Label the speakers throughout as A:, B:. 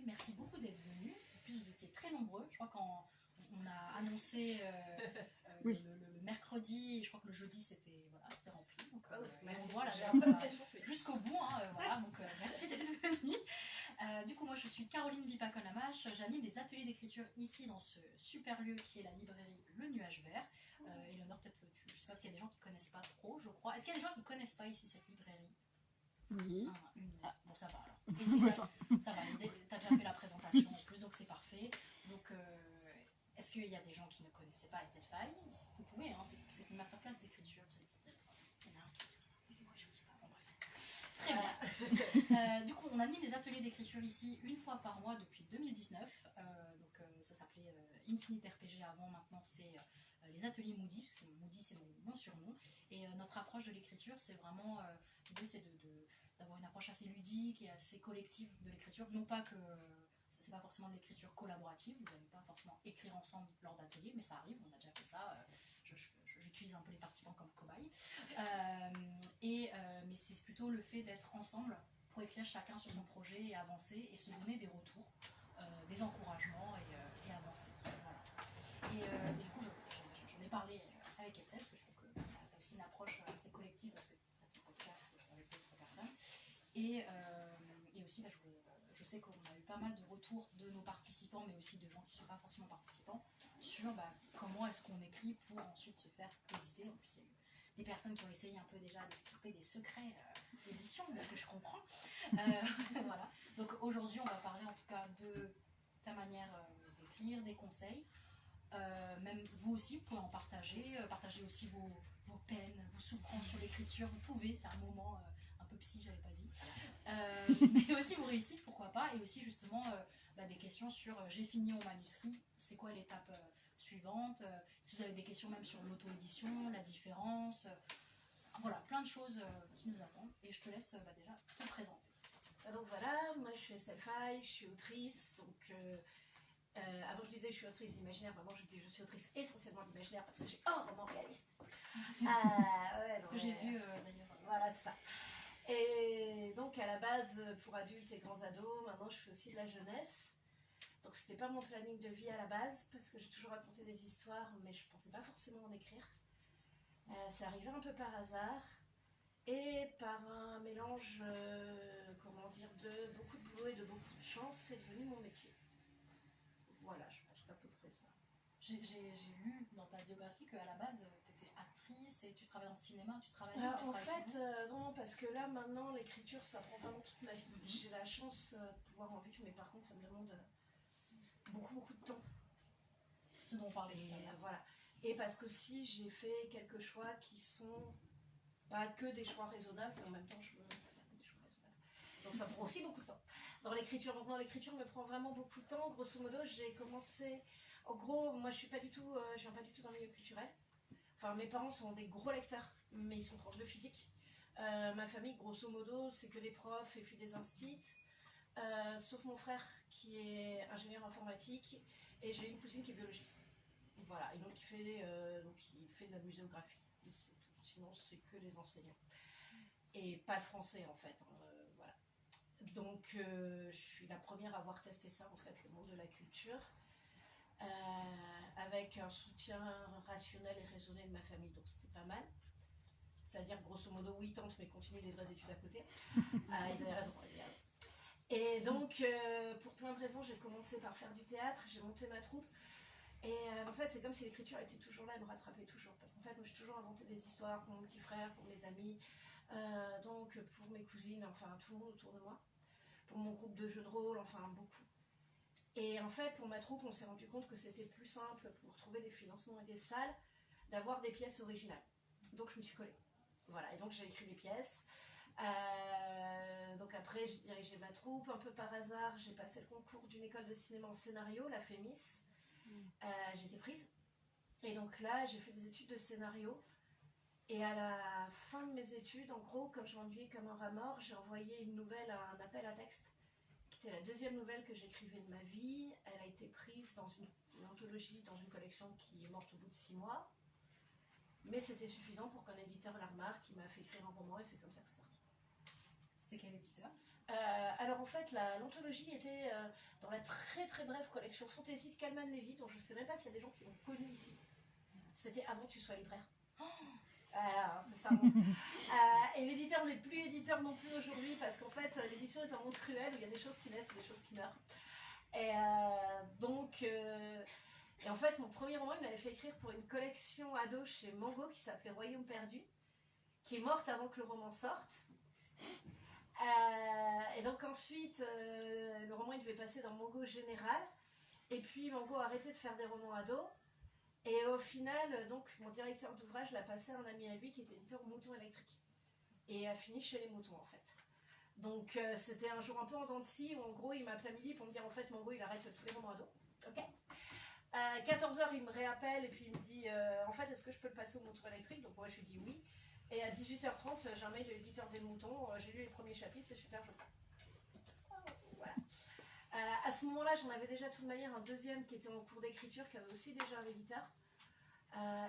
A: merci beaucoup d'être venus. En plus, vous étiez très nombreux. Je crois qu'on a annoncé
B: Oui.
A: le mercredi, et je crois que le jeudi c'était rempli. Donc,
C: Merci.
A: on voit la
C: J'ai
A: personne
C: l'impression que c'est
A: jusqu'au bout. Voilà, donc merci d'être venus. Du coup, moi je suis Caroline Vipacon-Lamache. J'anime des ateliers d'écriture ici dans ce super lieu qui est la librairie Le Nuage Vert. Éléonore, peut-être que je sais pas s'il y a des gens qui connaissent pas trop, je crois. Est-ce qu'il y a des gens qui connaissent pas ici cette librairie?
B: Oui.
A: Bon, ça va alors. Ça va, t'as déjà fait la présentation en plus, donc c'est parfait. Donc, est-ce qu'il y a des gens qui ne connaissaient pas Estelle Faye? Vous pouvez, parce que c'est une masterclass d'écriture. Il y en a un qui dit, moi je dis pas, bon bref. Très bien. Du coup, on anime des ateliers d'écriture ici une fois par mois depuis 2019. Ça s'appelait Infinite RPG avant, maintenant c'est les ateliers Moody, parce que Moody c'est mon surnom. Et notre approche de l'écriture, c'est vraiment, l'idée c'est d'avoir une approche assez ludique et assez collective de l'écriture. Non pas que c'est pas forcément de l'écriture collaborative, vous n'allez pas forcément écrire ensemble lors d'ateliers, mais ça arrive, on a déjà fait ça. J'utilise un peu les participants comme cobayes. Mais c'est plutôt le fait d'être ensemble pour écrire chacun sur son projet et avancer et se donner des retours, des encouragements et avancer. Voilà. Et du coup, j'en ai parlé avec Estelle, parce que je trouve que tu as aussi une approche assez collective, parce que tu as ton podcast avec d'autres personnes. Et aussi, là, je sais qu'on a eu pas mal de retours de nos participants, mais aussi de gens qui ne sont pas forcément participants, sur comment est-ce qu'on écrit pour ensuite se faire éditer. En plus, il y a eu des personnes qui ont essayé un peu déjà d'extirper des secrets d'édition, de ce que je comprends. Voilà. Donc aujourd'hui, on va parler en tout cas de ta manière d'écrire, des conseils. Même vous aussi, vous pouvez en partager aussi vos peines, vos souffrances sur l'écriture. Vous pouvez, c'est un moment un peu psy, j'avais pas dit. Mais aussi vos réussites, pourquoi pas. Et aussi justement des questions sur j'ai fini mon manuscrit, c'est quoi l'étape suivante. Si vous avez des questions même sur l'auto-édition, la différence. Voilà, plein de choses qui nous attendent. Et je te laisse déjà te présenter.
C: Donc voilà, moi je suis Estelle Faye, je suis autrice. Donc avant je disais je suis autrice d'imaginaire, maintenant je dis je suis autrice essentiellement d'imaginaire parce que j'ai un roman réaliste.
A: Que j'ai vu d'ailleurs.
C: Voilà, c'est ça. Et donc à la base pour adultes et grands ados, maintenant je fais aussi de la jeunesse. Donc c'était pas mon planning de vie à la base parce que j'ai toujours raconté des histoires mais je pensais pas forcément en écrire. C'est arrivé un peu par hasard et par un mélange de beaucoup de boulot et de beaucoup de chance, c'est devenu mon métier. Voilà, je pense qu'à peu près ça.
A: J'ai lu dans ta biographie qu'à la base, tu étais actrice et tu travailles en cinéma,
C: En fait, non, parce que là, maintenant, l'écriture, ça prend vraiment toute ma vie. J'ai la chance de pouvoir en vivre, mais par contre, ça me demande beaucoup, beaucoup de temps.
A: Ce dont on parlait tout à l'heure.
C: Voilà. Et parce qu'aussi, j'ai fait quelques choix qui sont pas que des choix raisonnables, mais en même temps, je veux faire des choix raisonnables. Donc ça prend aussi beaucoup de temps. Dans l'écriture, donc non, l'écriture me prend vraiment beaucoup de temps. Grosso modo, j'ai commencé... En gros, moi, je viens pas du tout dans le milieu culturel. Enfin, mes parents sont des gros lecteurs, mais ils sont profs de physique. Ma famille, grosso modo, c'est que des profs et puis des instits. Sauf mon frère, qui est ingénieur informatique, et j'ai une cousine qui est biologiste. Voilà, et donc il fait de la muséographie. Et c'est tout. Sinon, c'est que des enseignants. Et pas de français, en fait. Voilà. Donc, je suis la première à avoir testé ça, en fait, le monde de la culture. Avec un soutien rationnel et raisonné de ma famille, donc c'était pas mal. C'est-à-dire, grosso modo, oui, tante, mais continue les vraies études à côté. Ils avaient raison, évidemment. Et donc, pour plein de raisons, j'ai commencé par faire du théâtre, j'ai monté ma troupe. Et en fait, c'est comme si l'écriture était toujours là, elle me rattrapait toujours. Parce qu'en fait, moi, j'ai toujours inventé des histoires pour mon petit frère, pour mes amis, donc pour mes cousines, enfin, tout le monde autour de moi. Pour mon groupe de jeux de rôle, enfin, beaucoup. Et en fait, pour ma troupe, on s'est rendu compte que c'était plus simple pour trouver des financements et des salles d'avoir des pièces originales. Donc, je me suis collée. Voilà, et donc j'ai écrit des pièces. Donc après, j'ai dirigé ma troupe. Un peu par hasard, j'ai passé le concours d'une école de cinéma en scénario, la FEMIS. J'ai été prise. Et donc là, j'ai fait des études de scénario. Et à la fin de mes études, en gros, comme je m'ennuyais comme un rat mort, j'ai envoyé une nouvelle, un appel à texte, qui était la deuxième nouvelle que j'écrivais de ma vie. Elle a été prise dans une anthologie, dans une collection qui est morte au bout de 6 mois. Mais c'était suffisant pour qu'un éditeur la remarque, qui m'a fait écrire un roman, et c'est comme ça que c'est parti.
A: C'était quel éditeur?
C: Alors en fait, l'anthologie était dans la très très brève collection Fantaisie de Kalman Levy, dont je ne sais même pas s'il y a des gens qui l'ont connu ici. C'était avant que tu sois libraire. Voilà, c'est ça. Et l'éditeur n'est plus éditeur non plus aujourd'hui parce qu'en fait, l'édition est un monde cruel où il y a des choses qui naissent et des choses qui meurent. Et et en fait, mon premier roman, il m'avait fait écrire pour une collection ado chez Mango qui s'appelait Royaume perdu, qui est morte avant que le roman sorte. Et donc ensuite, le roman il devait passer dans Mango Général. Et puis Mango a arrêté de faire des romans ados. Et au final, donc mon directeur d'ouvrage l'a passé à un ami à lui qui était éditeur Mouton Électrique. Et a fini chez les Moutons en fait. Donc c'était un jour un peu en dents de scie où en gros il m'appelait à midi pour me dire en fait Mango il arrête tous les romans ados. Ok. À 14h il me réappelle et puis il me dit en fait est-ce que je peux le passer au Mouton Électrique. Donc moi je lui dis oui. Et à 18h30 j'ai un mail de l'éditeur des Moutons, j'ai lu les premiers chapitres, c'est super joli. Voilà. À ce moment-là j'en avais déjà de toute manière un deuxième qui était en cours d'écriture qui avait aussi déjà un éditeur.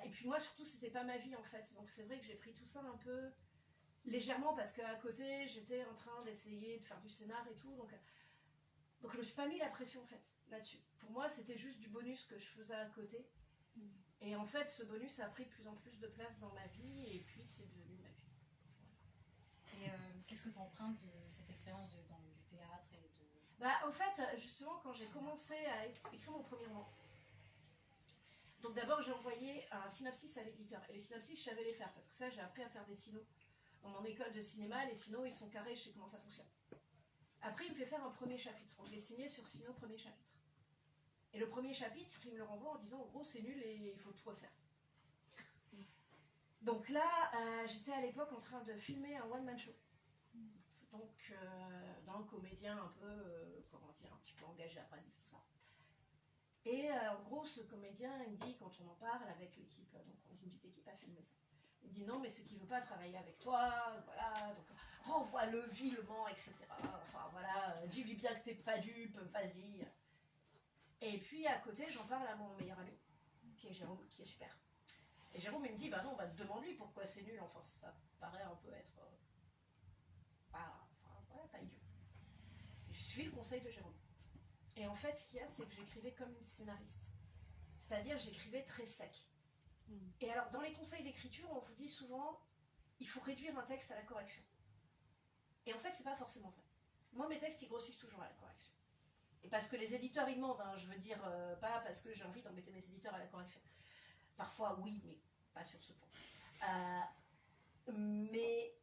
C: Et puis moi surtout c'était pas ma vie en fait. Donc c'est vrai que j'ai pris tout ça un peu légèrement parce qu'à côté j'étais en train d'essayer de faire du scénar et tout. Donc je me suis pas mis la pression en fait là-dessus. Pour moi c'était juste du bonus que je faisais à côté. Et en fait, ce bonus a pris de plus en plus de place dans ma vie, et puis c'est devenu ma vie.
A: Et qu'est-ce que tu empruntes de cette expérience du théâtre et de...
C: Bah, en fait, justement, quand j'ai commencé à écrire mon premier roman, donc d'abord j'ai envoyé un synopsis à l'éditeur. Et les synopsis, je savais les faire, parce que ça, j'ai appris à faire des sinos. Dans mon école de cinéma, les sinos, ils sont carrés, je sais comment ça fonctionne. Après, il me fait faire un premier chapitre. Donc, je l'ai signé sur sino, premier chapitre. Et le premier chapitre, il me le renvoie en disant en gros c'est nul et il faut tout refaire. Donc là, j'étais à l'époque en train de filmer un one-man show. Donc d'un comédien un peu, comment dire, un petit peu engagé, abrasif, tout ça. Et en gros, ce comédien, il me dit, quand on en parle avec l'équipe, donc on est une petite équipe à filmer ça, il me dit non, mais c'est qu'il veut pas travailler avec toi, voilà, donc renvoie-le vilement, etc. Enfin voilà, dis-lui bien que t'es pas dupe, vas-y. Et puis à côté, j'en parle à mon meilleur ami, qui est Jérôme, qui est super. Et Jérôme, il me dit, bah non, demande-lui pourquoi c'est nul. Enfin, ça paraît un peu être pas idiot. Et je suis le conseil de Jérôme. Et en fait, ce qu'il y a, c'est que j'écrivais comme une scénariste. C'est-à-dire, j'écrivais très sec. Et alors, dans les conseils d'écriture, on vous dit souvent, il faut réduire un texte à la correction. Et en fait, c'est pas forcément vrai. Moi, mes textes, ils grossissent toujours à la correction. Et parce que les éditeurs ils demandent, hein, je veux dire, pas parce que j'ai envie d'embêter mes éditeurs à la correction. Parfois oui, mais pas sur ce point. Mais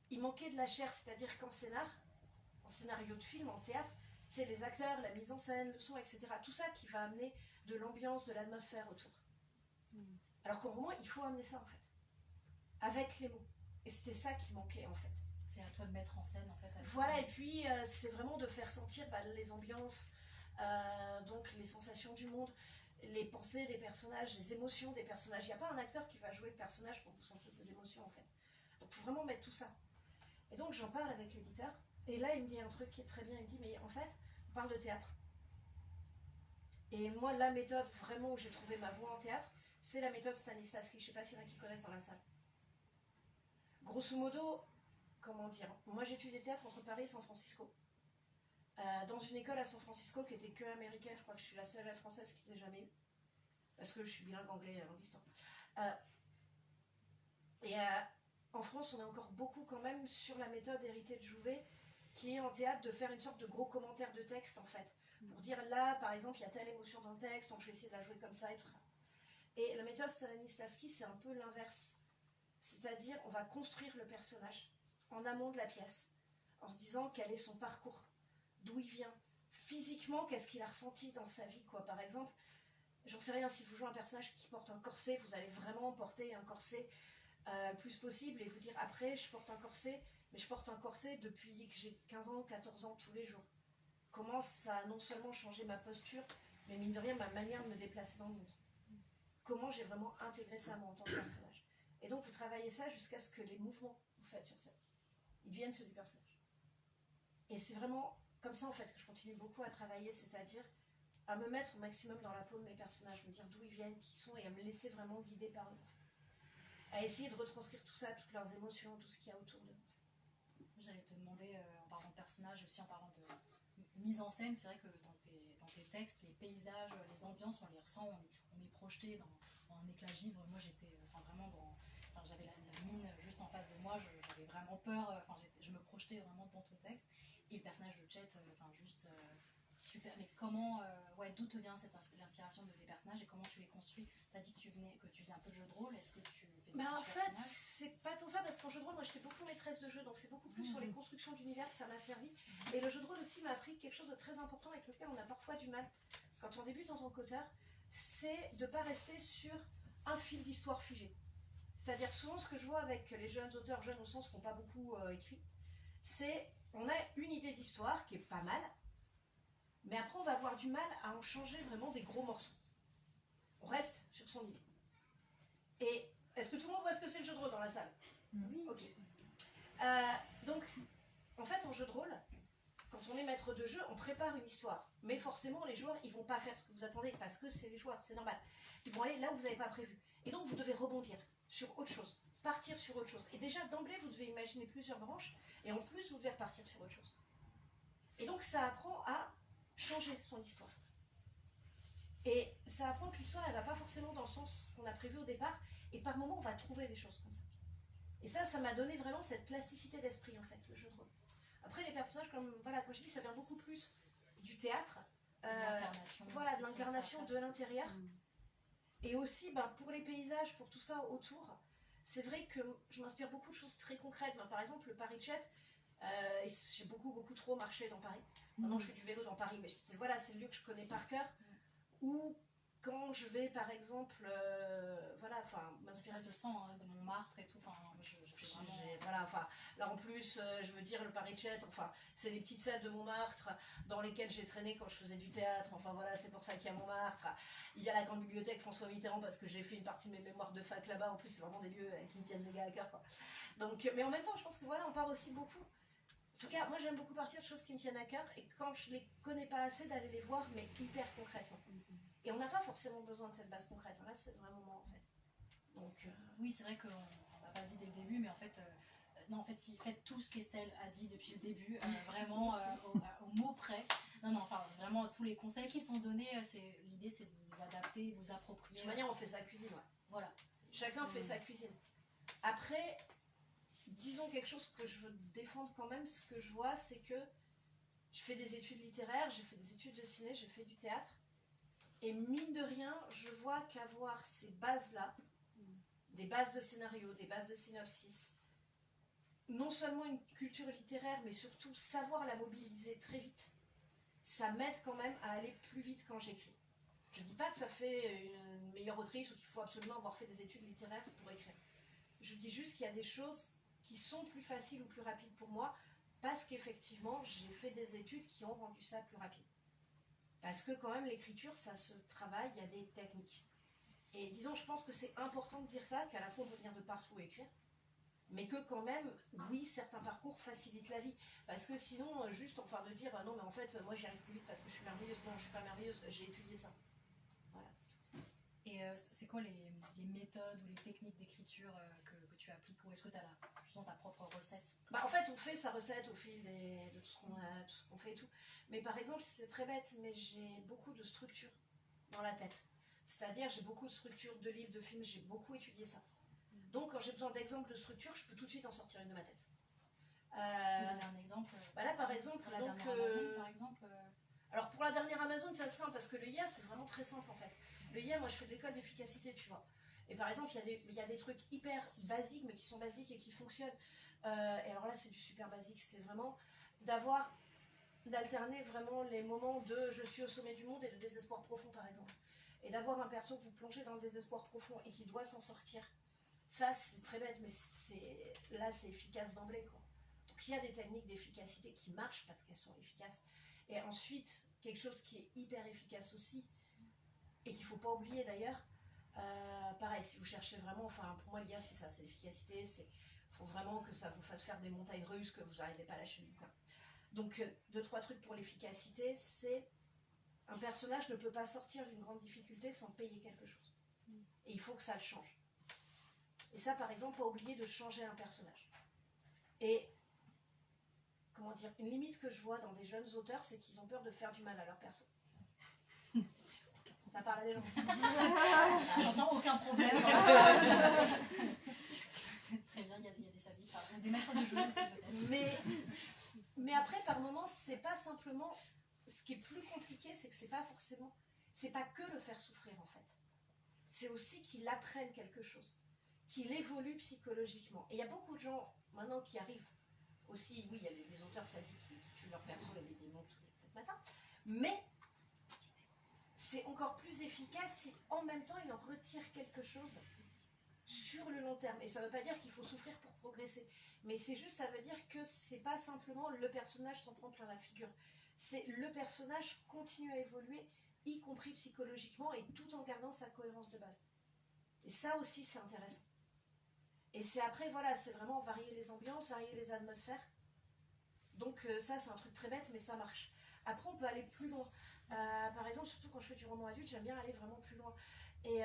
C: il manquait de la chair, c'est-à-dire qu'en scénario de film, en théâtre, c'est les acteurs, la mise en scène, le son, etc. Tout ça qui va amener de l'ambiance, de l'atmosphère autour. Alors qu'en roman, il faut amener ça en fait, avec les mots. Et c'était ça qui manquait en fait.
A: C'est à toi de mettre en scène en fait.
C: Voilà, et puis c'est vraiment de faire sentir les ambiances, donc les sensations du monde, les pensées des personnages, les émotions des personnages. Il n'y a pas un acteur qui va jouer le personnage pour que vous sentiez ses émotions en fait. Donc il faut vraiment mettre tout ça. Et donc j'en parle avec l'éditeur, et là il me dit un truc qui est très bien, il me dit mais en fait on parle de théâtre. Et moi la méthode vraiment où j'ai trouvé ma voix en théâtre, c'est la méthode Stanislavski, je ne sais pas s'il y en a qui connaissent dans la salle. Grosso modo, comment dire, moi j'ai étudié le théâtre entre Paris et San Francisco. Dans une école à San Francisco qui était que américaine, je crois que je suis la seule française qui ne l'ait jamais eu. Parce que je suis bilingue anglais, langue histoire. En France, on est encore beaucoup quand même sur la méthode héritée de Jouvet, qui est en théâtre de faire une sorte de gros commentaire de texte en fait. Pour dire là, par exemple, il y a telle émotion dans le texte, donc je vais essayer de la jouer comme ça et tout ça. Et la méthode Stanislavski, c'est un peu l'inverse. C'est-à-dire, on va construire le personnage en amont de la pièce, en se disant quel est son parcours, d'où il vient, physiquement, qu'est-ce qu'il a ressenti dans sa vie, quoi. Par exemple, j'en sais rien, si vous jouez un personnage qui porte un corset, vous allez vraiment porter un corset le plus possible et vous dire après, je porte un corset, mais je porte un corset depuis que j'ai 15 ans, 14 ans, tous les jours. Comment ça a non seulement changé ma posture, mais mine de rien, ma manière de me déplacer dans le monde. Comment j'ai vraiment intégré ça, moi, en tant que personnage. Et donc, vous travaillez ça jusqu'à ce que les mouvements que vous faites sur scène, ils deviennent ceux du personnage. Et c'est vraiment comme ça, en fait, que je continue beaucoup à travailler, c'est-à-dire à me mettre au maximum dans la peau de mes personnages, me dire d'où ils viennent, qui ils sont, et à me laisser vraiment guider par eux. À essayer de retranscrire tout ça, toutes leurs émotions, tout ce qu'il y a autour d'eux.
A: J'allais te demander, en parlant de personnages, aussi en parlant de mise en scène, c'est vrai que dans tes textes, les paysages, les ambiances, on les ressent, on est projeté dans un éclat givre. Moi, j'étais vraiment dans... Enfin, j'avais la mine juste en face de moi, j'avais vraiment peur, je me projetais vraiment dans ton texte. Et le personnage de Chet, juste super. Mais comment, d'où te vient l'inspiration de tes personnages et comment tu les construis? Tu as dit que tu faisais un peu de jeu de rôle, est-ce que tu fais des
C: En
A: petits
C: fait,
A: personnages?
C: c'est pas tant ça, parce qu'en jeu de rôle, moi j'étais beaucoup maîtresse de jeu, donc c'est beaucoup plus sur les constructions d'univers que ça m'a servi. Et le jeu de rôle aussi m'a appris quelque chose de très important avec lequel on a parfois du mal quand on débute en tant qu'auteur, c'est de ne pas rester sur un fil d'histoire figé. C'est-à-dire souvent ce que je vois avec les jeunes auteurs, jeunes au sens qui n'ont pas beaucoup écrit, c'est on a une idée d'histoire qui est pas mal, mais après on va avoir du mal à en changer vraiment des gros morceaux. On reste sur son idée. Et est-ce que tout le monde voit ce que c'est le jeu de rôle dans la salle?
B: Oui.
C: Ok. Donc, en fait, en jeu de rôle, quand on est maître de jeu, on prépare une histoire. Mais forcément, les joueurs, ils vont pas faire ce que vous attendez parce que c'est les joueurs, c'est normal. Ils vont aller là où vous n'avez pas prévu. Et donc, vous devez rebondir sur autre chose, partir sur autre chose. Et déjà, d'emblée, vous devez imaginer plusieurs branches. Et en plus, vous devez repartir sur autre chose. Et donc, ça apprend à changer son histoire. Et ça apprend que l'histoire, elle va pas forcément dans le sens qu'on a prévu au départ. Et par moments, on va trouver des choses comme ça. Et ça m'a donné vraiment cette plasticité d'esprit, en fait, le jeu de rôle. Après, les personnages, comme je dis, ça vient beaucoup plus du théâtre. De l'incarnation de l'intérieur. Et aussi, pour les paysages, pour tout ça autour, c'est vrai que je m'inspire beaucoup de choses très concrètes. Par exemple, le Paris Chat, j'ai beaucoup trop marché dans Paris. Maintenant, je fais du vélo dans Paris, mais c'est le lieu que je connais par cœur. Ou quand je vais, par exemple, m'inspirer.
A: Ça se sent de Montmartre et tout.
C: Là en plus, je veux dire, le Paris Chat, c'est les petites salles de Montmartre dans lesquelles j'ai traîné quand je faisais du théâtre. C'est pour ça qu'il y a Montmartre. Il y a la grande bibliothèque François Mitterrand parce que j'ai fait une partie de mes mémoires de fac là-bas. En plus, c'est vraiment des lieux qui me tiennent méga à cœur, quoi. Donc, mais en même temps, je pense que on part aussi beaucoup. En tout cas, moi, j'aime beaucoup partir de choses qui me tiennent à cœur et quand je les connais pas assez, d'aller les voir, mais hyper concrètement. Et on n'a pas forcément besoin de cette base concrète. Là, c'est vraiment moi, en fait. Donc,
A: oui, c'est vrai qu'on l'a pas dit dès le début, mais en fait, si faites tout ce qu'Estelle a dit depuis le début, vraiment au mot près. Vraiment tous les conseils qui sont donnés, l'idée c'est de vous adapter, vous approprier.
C: De toute manière, on fait sa cuisine, ouais.
A: Voilà.
C: Chacun fait sa cuisine. Après, disons quelque chose que je veux défendre quand même, ce que je vois, c'est que je fais des études littéraires, j'ai fait des études de ciné, j'ai fait du théâtre. Et mine de rien, je vois qu'avoir ces bases-là, des bases de scénario, des bases de synopsis, non seulement une culture littéraire, mais surtout savoir la mobiliser très vite, ça m'aide quand même à aller plus vite quand j'écris. Je ne dis pas que ça fait une meilleure autrice ou qu'il faut absolument avoir fait des études littéraires pour écrire. Je dis juste qu'il y a des choses qui sont plus faciles ou plus rapides pour moi parce qu'effectivement, j'ai fait des études qui ont rendu ça plus rapide. Parce que quand même, l'écriture, ça se travaille, il y a des techniques. Et disons, je pense que c'est important de dire ça, qu'à la fois on peut venir de partout et écrire, mais que quand même, oui, certains parcours facilitent la vie. Parce que sinon, juste de dire, non, mais en fait, moi j'y arrive plus vite parce que je suis merveilleuse. Non, je suis pas merveilleuse, j'ai étudié ça. Voilà, c'est tout.
A: Et c'est quoi les méthodes ou les techniques d'écriture que tu appliques? Ou est-ce que tu as justement ta propre recette?
C: En fait, on fait sa recette au fil de tout ce qu'on fait et tout. Mais par exemple, c'est très bête, mais j'ai beaucoup de structure dans la tête. C'est-à-dire, j'ai beaucoup de structures de livres, de films, j'ai beaucoup étudié ça. Donc, quand j'ai besoin d'exemples de structure, je peux tout de suite en sortir une de ma tête.
A: Tu peux donner un exemple?
C: Là, par exemple,
A: pour la dernière Amazon, par exemple.
C: Alors, pour la dernière Amazon, c'est assez simple, parce que le IA, c'est vraiment très simple, en fait. Le IA, moi, je fais de l'école d'efficacité, tu vois. Et par exemple, il y a des trucs hyper basiques, mais qui sont basiques et qui fonctionnent. Et alors là, c'est du super basique. C'est vraiment d'alterner vraiment les moments de je suis au sommet du monde et de désespoir profond, par exemple. Et d'avoir un perso que vous plongez dans le désespoir profond et qui doit s'en sortir. Ça, c'est très bête, mais là, c'est efficace d'emblée, quoi. Donc, il y a des techniques d'efficacité qui marchent parce qu'elles sont efficaces. Et ensuite, quelque chose qui est hyper efficace aussi, et qu'il ne faut pas oublier d'ailleurs, pareil, si vous cherchez vraiment, pour moi, l'IA, c'est ça, c'est l'efficacité, il faut vraiment que ça vous fasse faire des montagnes russes, que vous n'arrivez pas à lâcher du coup. Donc, 2-3 trucs pour l'efficacité, c'est un personnage ne peut pas sortir d'une grande difficulté sans payer quelque chose. Et il faut que ça le change. Et ça, par exemple, pas oublier de changer un personnage. Et comment dire, une limite que je vois dans des jeunes auteurs, c'est qu'ils ont peur de faire du mal à leur perso. Ça parle à des gens.
A: J'entends aucun problème dans la salle. Très bien, il y a des sadiques, pardon. Des maîtres de jeu aussi peut-être.
C: Mais après, par moments, c'est pas simplement... Ce qui est plus compliqué, c'est que c'est pas forcément... C'est pas que le faire souffrir, en fait. C'est aussi qu'il apprenne quelque chose. Qu'il évolue psychologiquement. Et il y a beaucoup de gens, maintenant, qui arrivent aussi... Oui, il y a les auteurs sadiques qui tuent leur perso et les démons tous les matins. Mais c'est encore plus efficace si, en même temps, il en retire quelque chose sur le long terme. Et ça ne veut pas dire qu'il faut souffrir pour progresser. Mais c'est juste, ça veut dire que c'est pas simplement le personnage s'en prend plein la figure. C'est le personnage continue à évoluer, y compris psychologiquement, et tout en gardant sa cohérence de base. Et ça aussi, c'est intéressant. Et c'est après, voilà, c'est vraiment varier les ambiances, varier les atmosphères. Donc ça, c'est un truc très bête, mais ça marche. Après, on peut aller plus loin. Par exemple, surtout quand je fais du roman adulte, j'aime bien aller vraiment plus loin. Et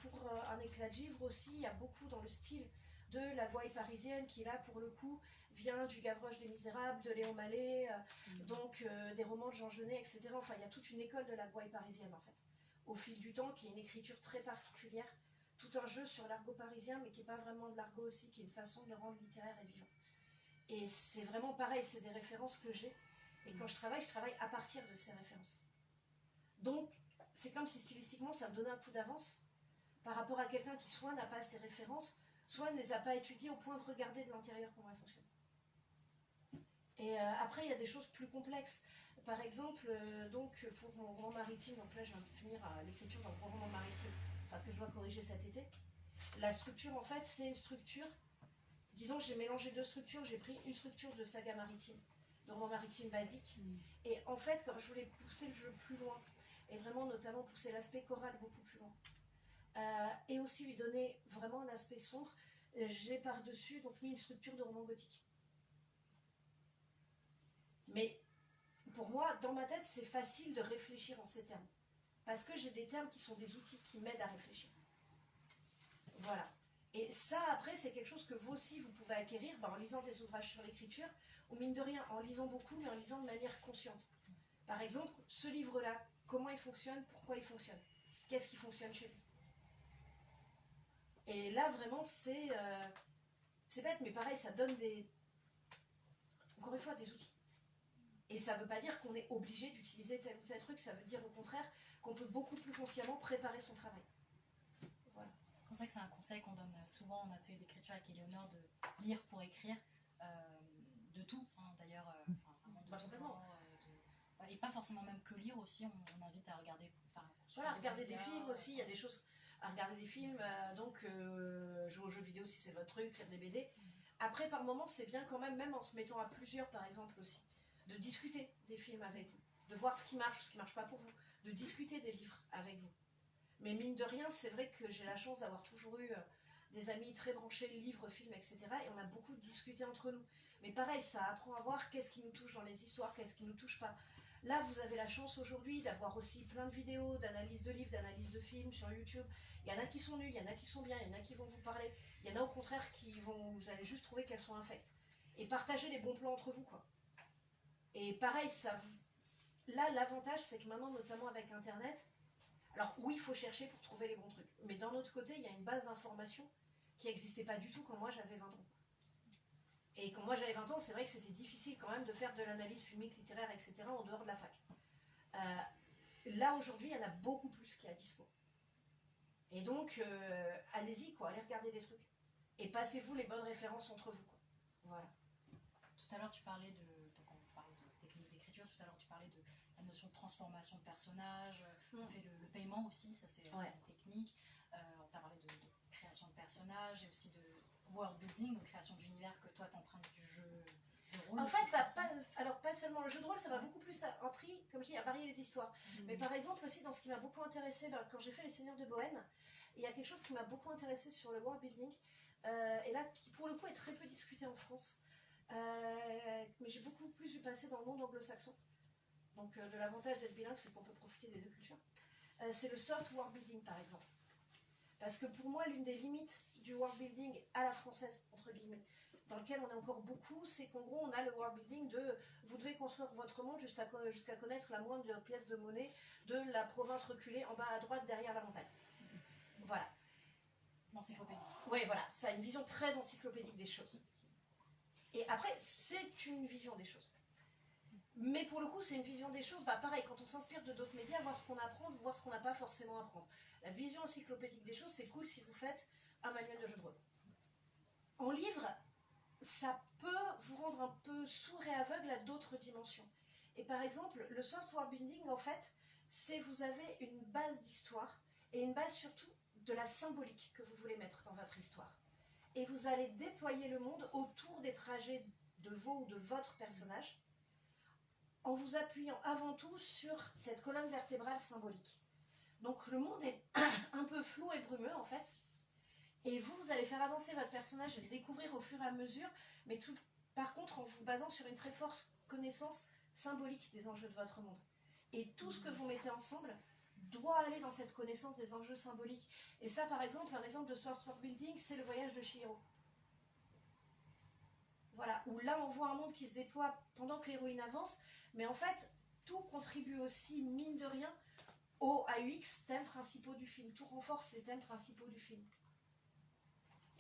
C: pour un éclat de givre aussi, il y a beaucoup dans le style de la gouaille parisienne qui là pour le coup vient du Gavroche des Misérables, de Léon Mallet, donc des romans de Jean Genet, etc. Enfin, il y a toute une école de la gouaille parisienne en fait, au fil du temps, qui est une écriture très particulière, tout un jeu sur l'argot parisien, mais qui n'est pas vraiment de l'argot aussi, qui est une façon de le rendre littéraire et vivant. Et c'est vraiment pareil, c'est des références que j'ai, et quand je travaille à partir de ces références. Donc, c'est comme si stylistiquement ça me donnait un coup d'avance par rapport à quelqu'un qui soit n'a pas ces références, soit ne les a pas étudiées au point de regarder de l'intérieur comment elles fonctionnent. Et après, il y a des choses plus complexes. Par exemple, donc pour mon roman maritime, donc là je viens de finir l'écriture d'un gros roman maritime, enfin que je dois corriger cet été. La structure, en fait, c'est une structure, disons j'ai mélangé deux structures, j'ai pris une structure de saga maritime, de roman maritime basique, et en fait, comme je voulais pousser le jeu plus loin, et vraiment notamment pousser l'aspect choral beaucoup plus loin, et aussi lui donner vraiment un aspect sombre, j'ai par-dessus donc mis une structure de roman gothique. Mais pour moi, dans ma tête, c'est facile de réfléchir en ces termes. Parce que j'ai des termes qui sont des outils qui m'aident à réfléchir. Voilà. Et ça, après, c'est quelque chose que vous aussi, vous pouvez acquérir en lisant des ouvrages sur l'écriture, ou mine de rien, en lisant beaucoup, mais en lisant de manière consciente. Par exemple, ce livre-là, comment il fonctionne, pourquoi il fonctionne, qu'est-ce qui fonctionne chez lui. Et là, vraiment, c'est bête, mais pareil, ça donne encore une fois, des outils. Et ça ne veut pas dire qu'on est obligé d'utiliser tel ou tel truc, ça veut dire au contraire qu'on peut beaucoup plus consciemment préparer son travail. Voilà.
A: C'est pour ça que c'est un conseil qu'on donne souvent en atelier d'écriture avec Éléonore, de lire pour écrire, de tout, hein, d'ailleurs, vraiment de tout genre. Et pas forcément même que lire aussi, on invite à regarder.
C: Voilà, regarder des films aussi, il y a des choses à regarder des films, donc jouer aux jeux vidéo si c'est votre truc, lire des BD. Après, par moments, c'est bien quand même en se mettant à plusieurs, par exemple aussi, de discuter des films avec vous, de voir ce qui marche ou ce qui ne marche pas pour vous, de discuter des livres avec vous. Mais mine de rien, c'est vrai que j'ai la chance d'avoir toujours eu des amis très branchés, livres, films, etc. Et on a beaucoup discuté entre nous. Mais pareil, ça apprend à voir qu'est-ce qui nous touche dans les histoires, qu'est-ce qui ne nous touche pas. Là, vous avez la chance aujourd'hui d'avoir aussi plein de vidéos, d'analyses de livres, d'analyses de films sur YouTube. Il y en a qui sont nuls, il y en a qui sont bien, il y en a qui vont vous parler. Il y en a au contraire vous allez juste trouver qu'elles sont infectes. Et partagez les bons plans entre vous, quoi. Et pareil, là, l'avantage, c'est que maintenant, notamment avec Internet, alors oui, il faut chercher pour trouver les bons trucs. Mais d'un autre côté, il y a une base d'information qui n'existait pas du tout quand moi j'avais 20 ans. Et quand moi j'avais 20 ans, c'est vrai que c'était difficile quand même de faire de l'analyse filmique, littéraire, etc. en dehors de la fac. Là, aujourd'hui, il y en a beaucoup plus qui est à dispo. Et donc, allez-y, quoi, allez regarder des trucs. Et passez-vous les bonnes références entre vous, quoi. Voilà.
A: Tout à l'heure, tu parlais donc on parlait de technique d'écriture, tout à l'heure, tu parlais de la notion de transformation de personnage, on fait le paiement aussi, ça c'est une technique. On t'a parlé de création de personnages et aussi de world building, de création d'univers que toi t'empruntes du jeu de rôle.
C: En fait, pas seulement le jeu de rôle, ça m'a beaucoup plus appris, comme je dis, à varier les histoires. Mais par exemple aussi, dans ce qui m'a beaucoup intéressé, quand j'ai fait Les Seigneurs de Bohème, il y a quelque chose qui m'a beaucoup intéressé sur le world building, et là, qui pour le coup est très peu discuté en France. Mais j'ai beaucoup plus vu passer dans le monde anglo-saxon. Donc de l'avantage d'être bilingue, c'est qu'on peut profiter des deux cultures. C'est le soft world building, par exemple. Parce que pour moi, l'une des limites du world building à la française, entre guillemets, dans lequel on est encore beaucoup, c'est qu'en gros, on a le world building de vous devez construire votre monde jusqu'à connaître la moindre pièce de monnaie de la province reculée en bas à droite derrière la montagne. Voilà.
A: L'encyclopédie.
C: Oui, voilà, ça a une vision très encyclopédique des choses. Et après, c'est une vision des choses. Mais pour le coup, c'est une vision des choses, pareil, quand on s'inspire de d'autres médias, voir ce qu'on apprend, voir ce qu'on n'a pas forcément à apprendre. La vision encyclopédique des choses, c'est cool si vous faites un manuel de jeu de rôle. En livre, ça peut vous rendre un peu sourd et aveugle à d'autres dimensions. Et par exemple, le software building, en fait, c'est vous avez une base d'histoire et une base surtout de la symbolique que vous voulez mettre dans votre histoire. Et vous allez déployer le monde autour des trajets de vos ou de votre personnage en vous appuyant avant tout sur cette colonne vertébrale symbolique. Donc le monde est un peu flou et brumeux en fait, et vous allez faire avancer votre personnage et le découvrir au fur et à mesure, mais par contre en vous basant sur une très forte connaissance symbolique des enjeux de votre monde. Et tout ce que vous mettez ensemble doit aller dans cette connaissance des enjeux symboliques. Et ça, par exemple, un exemple de software building, c'est le voyage de Chihiro. Voilà, où là on voit un monde qui se déploie pendant que l'héroïne avance, mais en fait, tout contribue aussi, mine de rien, aux AUX, thèmes principaux du film. Tout renforce les thèmes principaux du film.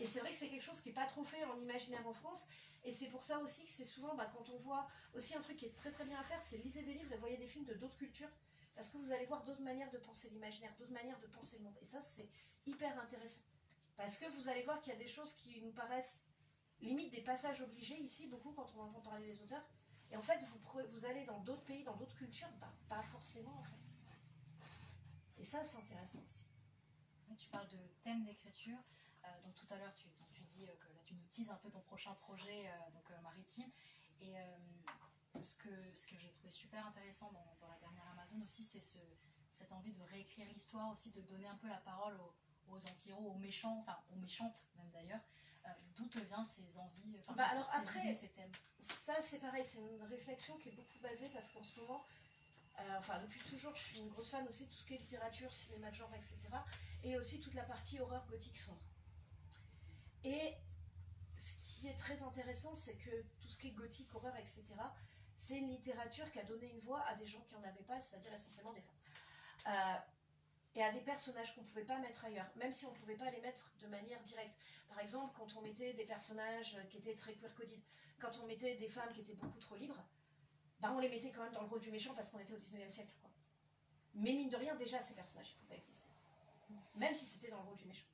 C: Et c'est vrai que c'est quelque chose qui n'est pas trop fait en imaginaire en France, et c'est pour ça aussi que c'est souvent, quand on voit aussi un truc qui est très très bien à faire, c'est lisez des livres et voyez des films de d'autres cultures, parce que vous allez voir d'autres manières de penser l'imaginaire, d'autres manières de penser le monde. Et ça, c'est hyper intéressant. Parce que vous allez voir qu'il y a des choses qui nous paraissent limite des passages obligés ici, beaucoup quand on entend parler des auteurs. Et en fait, vous allez dans d'autres pays, dans d'autres cultures, pas forcément en fait. Et ça, c'est intéressant aussi.
A: Tu parles de thème d'écriture. Donc tout à l'heure, tu dis que là, tu nous teases un peu ton prochain projet maritime. Et ce que j'ai trouvé super intéressant dans la dernière Amazon aussi, c'est cette envie de réécrire l'histoire, aussi de donner un peu la parole aux anti-héros, aux méchants, enfin aux méchantes même d'ailleurs. D'où te viennent ces envies,
C: alors
A: ces
C: après,
A: idées, ces thèmes?
C: Ça c'est pareil, c'est une réflexion qui est beaucoup basée parce qu'en ce moment, depuis toujours, je suis une grosse fan aussi de tout ce qui est littérature, cinéma de genre, etc. Et aussi toute la partie horreur gothique sombre. Et ce qui est très intéressant, c'est que tout ce qui est gothique, horreur, etc., c'est une littérature qui a donné une voix à des gens qui n'en avaient pas, c'est-à-dire essentiellement des femmes. Et à des personnages qu'on ne pouvait pas mettre ailleurs, même si on ne pouvait pas les mettre de manière directe. Par exemple, quand on mettait des personnages qui étaient très queer-coded, quand on mettait des femmes qui étaient beaucoup trop libres, on les mettait quand même dans le rôle du méchant parce qu'on était au 19e siècle, quoi. Mais mine de rien, déjà, ces personnages ils pouvaient exister. Même si c'était dans le rôle du méchant.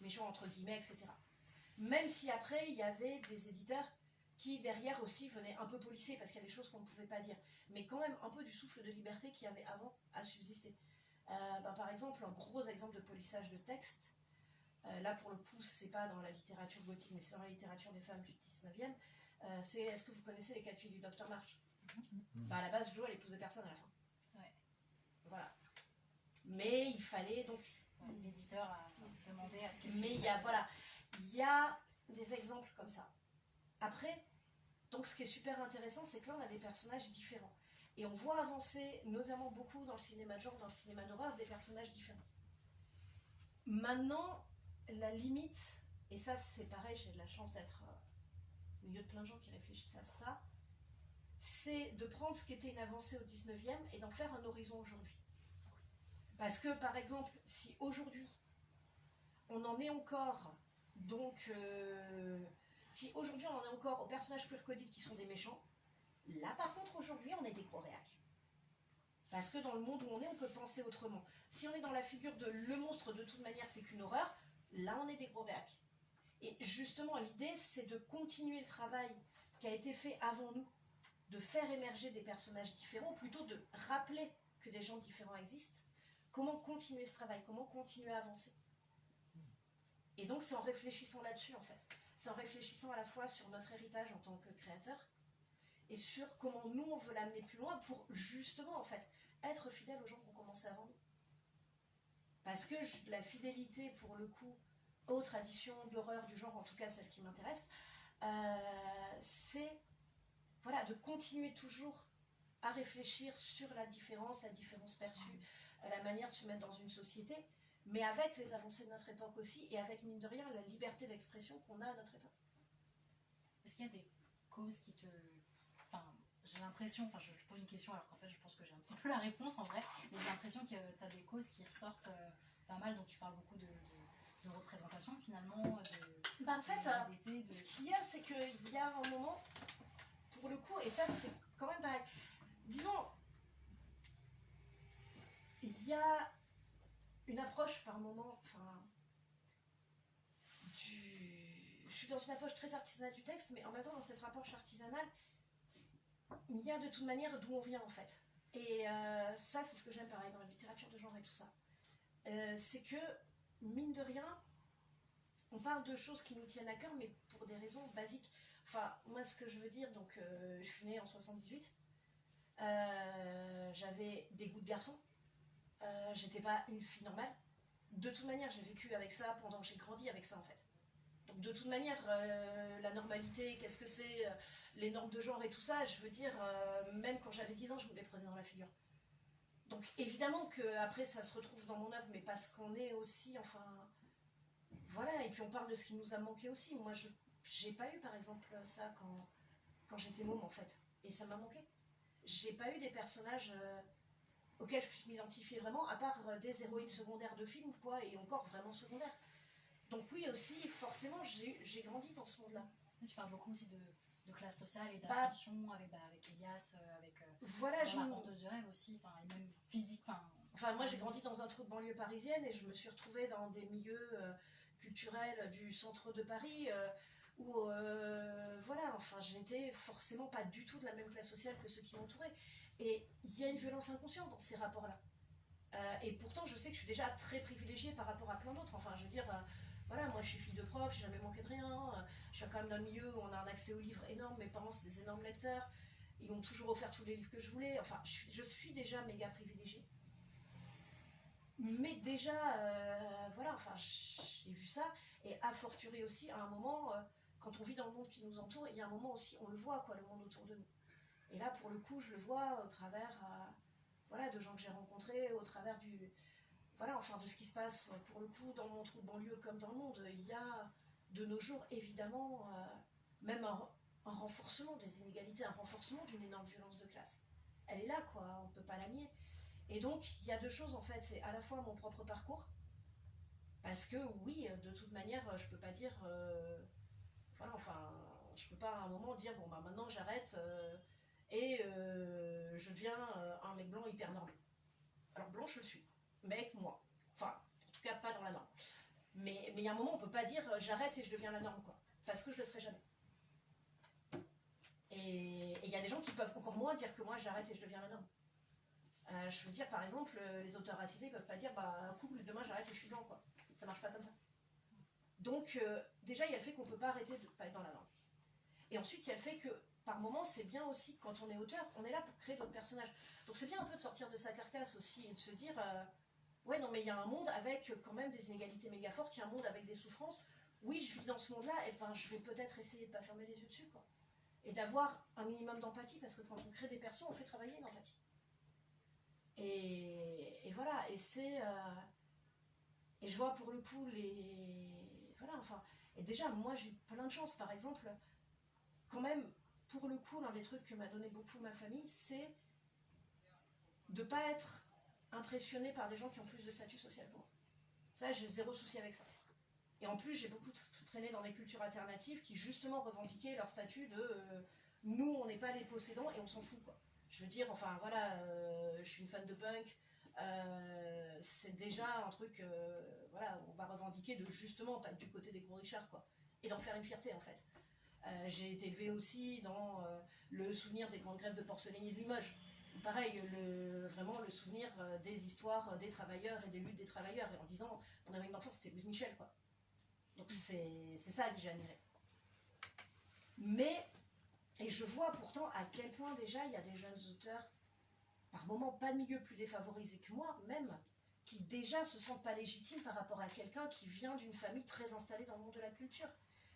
C: Méchant entre guillemets, etc. Même si après, il y avait des éditeurs qui, derrière aussi, venaient un peu polisser parce qu'il y a des choses qu'on ne pouvait pas dire. Mais quand même un peu du souffle de liberté qu'il y avait avant à subsister. Par exemple, un gros exemple de polissage de texte, là pour le coup, c'est pas dans la littérature gothique, mais c'est dans la littérature des femmes du 19e, c'est est-ce que vous connaissez les 4 filles du Dr March? À la base, Jo, elle épousait personne à la fin.
A: Ouais.
C: Voilà. Mais il fallait donc.
A: L'éditeur a demandé à ce qu'elle.
C: Mais il y a des exemples comme ça. Après, donc ce qui est super intéressant, c'est que là, on a des personnages différents. Et on voit avancer, notamment beaucoup dans le cinéma de genre, dans le cinéma d'horreur, des personnages différents. Maintenant, la limite, et ça c'est pareil, j'ai de la chance d'être au milieu de plein de gens qui réfléchissent à ça, c'est de prendre ce qui était une avancée au 19e et d'en faire un horizon aujourd'hui. Parce que par exemple, si aujourd'hui on en est encore, si aujourd'hui on en est encore aux personnages queer-coded qui sont des méchants, là par contre aujourd'hui on est des gros réacs. Parce que dans le monde où on peut penser autrement. Si on est dans la figure de le monstre de toute manière c'est qu'une horreur, là on est des gros réacs. Et justement l'idée c'est de continuer le travail qui a été fait avant nous, de faire émerger des personnages différents, plutôt de rappeler que des gens différents existent. Comment continuer ce travail, comment continuer à avancer. Et donc c'est en réfléchissant là-dessus en fait. C'est en réfléchissant à la fois sur notre héritage en tant que créateur et sur comment nous on veut l'amener plus loin pour justement en fait être fidèle aux gens qui ont commencé avant nous. Parce que la fidélité pour le coup aux traditions d'horreur du genre, en tout cas celle qui m'intéresse, c'est de continuer toujours à réfléchir sur la différence perçue, la manière de se mettre dans une société, mais avec les avancées de notre époque aussi, et avec, mine de rien, la liberté d'expression qu'on a à notre époque.
A: est-ce qu'il y a des causes qui te... Enfin, j'ai l'impression, enfin je te pose une question alors qu'en fait je pense que j'ai un petit peu la réponse en vrai, mais j'ai l'impression que tu as des causes qui ressortent pas mal, dont tu parles beaucoup de représentation finalement,
C: Bah en fait,
A: LGBT,
C: ce qu'il y a, c'est qu'il y a un moment, pour le coup, et ça c'est quand même pareil, disons, il y a une approche par moment, enfin, je suis dans une approche très artisanale du texte, mais en même temps dans cette approche artisanale, il y a de toute manière d'où on vient en fait. Et ça c'est ce que j'aime pareil dans la littérature de genre et tout ça. C'est que, mine de rien, on parle de choses qui nous tiennent à cœur, mais pour des raisons basiques. Enfin, moi ce que je veux dire, donc je suis née en 78, j'avais des goûts de garçon, j'étais pas une fille normale. De toute manière, j'ai vécu avec ça pendant que j'ai grandi avec ça en fait. Donc de toute manière, la normalité, qu'est-ce que c'est, les normes de genre et tout ça, je veux dire, même quand j'avais 10 ans, je me les prenais dans la figure. Donc évidemment qu'après ça se retrouve dans mon œuvre, mais parce qu'on est aussi, enfin, voilà, et puis on parle de ce qui nous a manqué aussi. Moi, je j'ai pas eu par exemple ça quand j'étais môme en fait, et ça m'a manqué. J'ai pas eu des personnages auxquels je puisse m'identifier vraiment, à part des héroïnes secondaires de films, quoi, et encore vraiment secondaires. Donc oui, aussi, forcément, j'ai grandi dans ce monde-là.
A: Tu parles beaucoup aussi de classe sociale et d'ascension avec Elias, avec
C: voilà,
A: la porteuse de rêve aussi, et même physique.
C: Enfin, moi j'ai grandi dans un trou de banlieue parisienne et je me suis retrouvée dans des milieux culturels du centre de Paris où, voilà, enfin, j'étais forcément pas du tout de la même classe sociale que ceux qui m'entouraient. Et il y a une violence inconsciente dans ces rapports-là. Et pourtant, je sais que je suis déjà très privilégiée par rapport à plein d'autres. Enfin, je veux dire, voilà, moi je suis fille de prof, j'ai jamais manqué de rien. Je suis quand même d'un milieu où on a un accès aux livres énorme. Mes parents, c'est des énormes lecteurs. Ils m'ont toujours offert tous les livres que je voulais. Enfin, je suis déjà méga privilégiée. Mais déjà, voilà, enfin, j'ai vu ça. Et a fortiori aussi, à un moment, quand on vit dans le monde qui nous entoure, il y a un moment aussi, on le voit, quoi, le monde autour de nous. Et là, pour le coup, je le vois au travers voilà, de gens que j'ai rencontrés, au travers voilà, enfin, de ce qui se passe, pour le coup, dans mon trou de banlieue comme dans le monde. Il y a, de nos jours, évidemment, même un renforcement des inégalités, un renforcement d'une énorme violence de classe. Elle est là, quoi, on ne peut pas la nier. Et donc, il y a deux choses, en fait. C'est à la fois mon propre parcours, parce que, oui, de toute manière, je peux pas dire... voilà, enfin, je peux pas à un moment dire, bon, bah maintenant j'arrête... et je deviens un mec blanc hyper normé. Alors blanc je le suis, mec moi. Enfin, en tout cas pas dans la norme. Mais il y a un moment on peut pas dire j'arrête et je deviens la norme, quoi. Parce que je le serai jamais. Et il y a des gens qui peuvent encore moins dire que moi j'arrête et je deviens la norme. Je veux dire par exemple, les auteurs racisés peuvent pas dire bah couple demain j'arrête et je suis blanc, quoi. Ça marche pas comme ça. Donc déjà il y a le fait qu'on peut pas arrêter de pas être dans la norme. Et ensuite il y a le fait que par moments, c'est bien aussi, quand on est auteur, on est là pour créer d'autres personnages. Donc c'est bien un peu de sortir de sa carcasse aussi et de se dire, ouais, non, mais il y a un monde avec quand même des inégalités méga fortes, il y a un monde avec des souffrances. Oui, je vis dans ce monde-là, et ben je vais peut-être essayer de ne pas fermer les yeux dessus, quoi. Et d'avoir un minimum d'empathie, parce que quand on crée des persos, on fait travailler l'empathie. Et voilà, et c'est... et je vois pour le coup les... Voilà, enfin... Et déjà, moi, j'ai plein de chance, par exemple, quand même... Pour le coup, l'un des trucs que m'a donné beaucoup ma famille, c'est de ne pas être impressionné par des gens qui ont plus de statut social que moi. Ça, j'ai zéro souci avec ça. Et en plus, j'ai beaucoup traîné dans des cultures alternatives qui justement revendiquaient leur statut de nous, on n'est pas les possédants et on s'en fout, quoi. Je veux dire, enfin voilà, je suis une fan de punk. C'est déjà un truc, voilà, on va revendiquer de justement pas être du côté des gros richards, quoi. Et d'en faire une fierté, en fait. J'ai été élevée aussi dans le souvenir des grandes grèves de porcelainiers de Limoges. Pareil, vraiment le souvenir des histoires des travailleurs et des luttes des travailleurs. Et en disant, mon ami d'enfance, c'était Louise Michel, quoi. Donc c'est ça que j'ai admiré. Mais, et je vois pourtant à quel point déjà il y a des jeunes auteurs, par moments pas de milieu plus défavorisé que moi, même, qui déjà se sentent pas légitimes par rapport à quelqu'un qui vient d'une famille très installée dans le monde de la culture,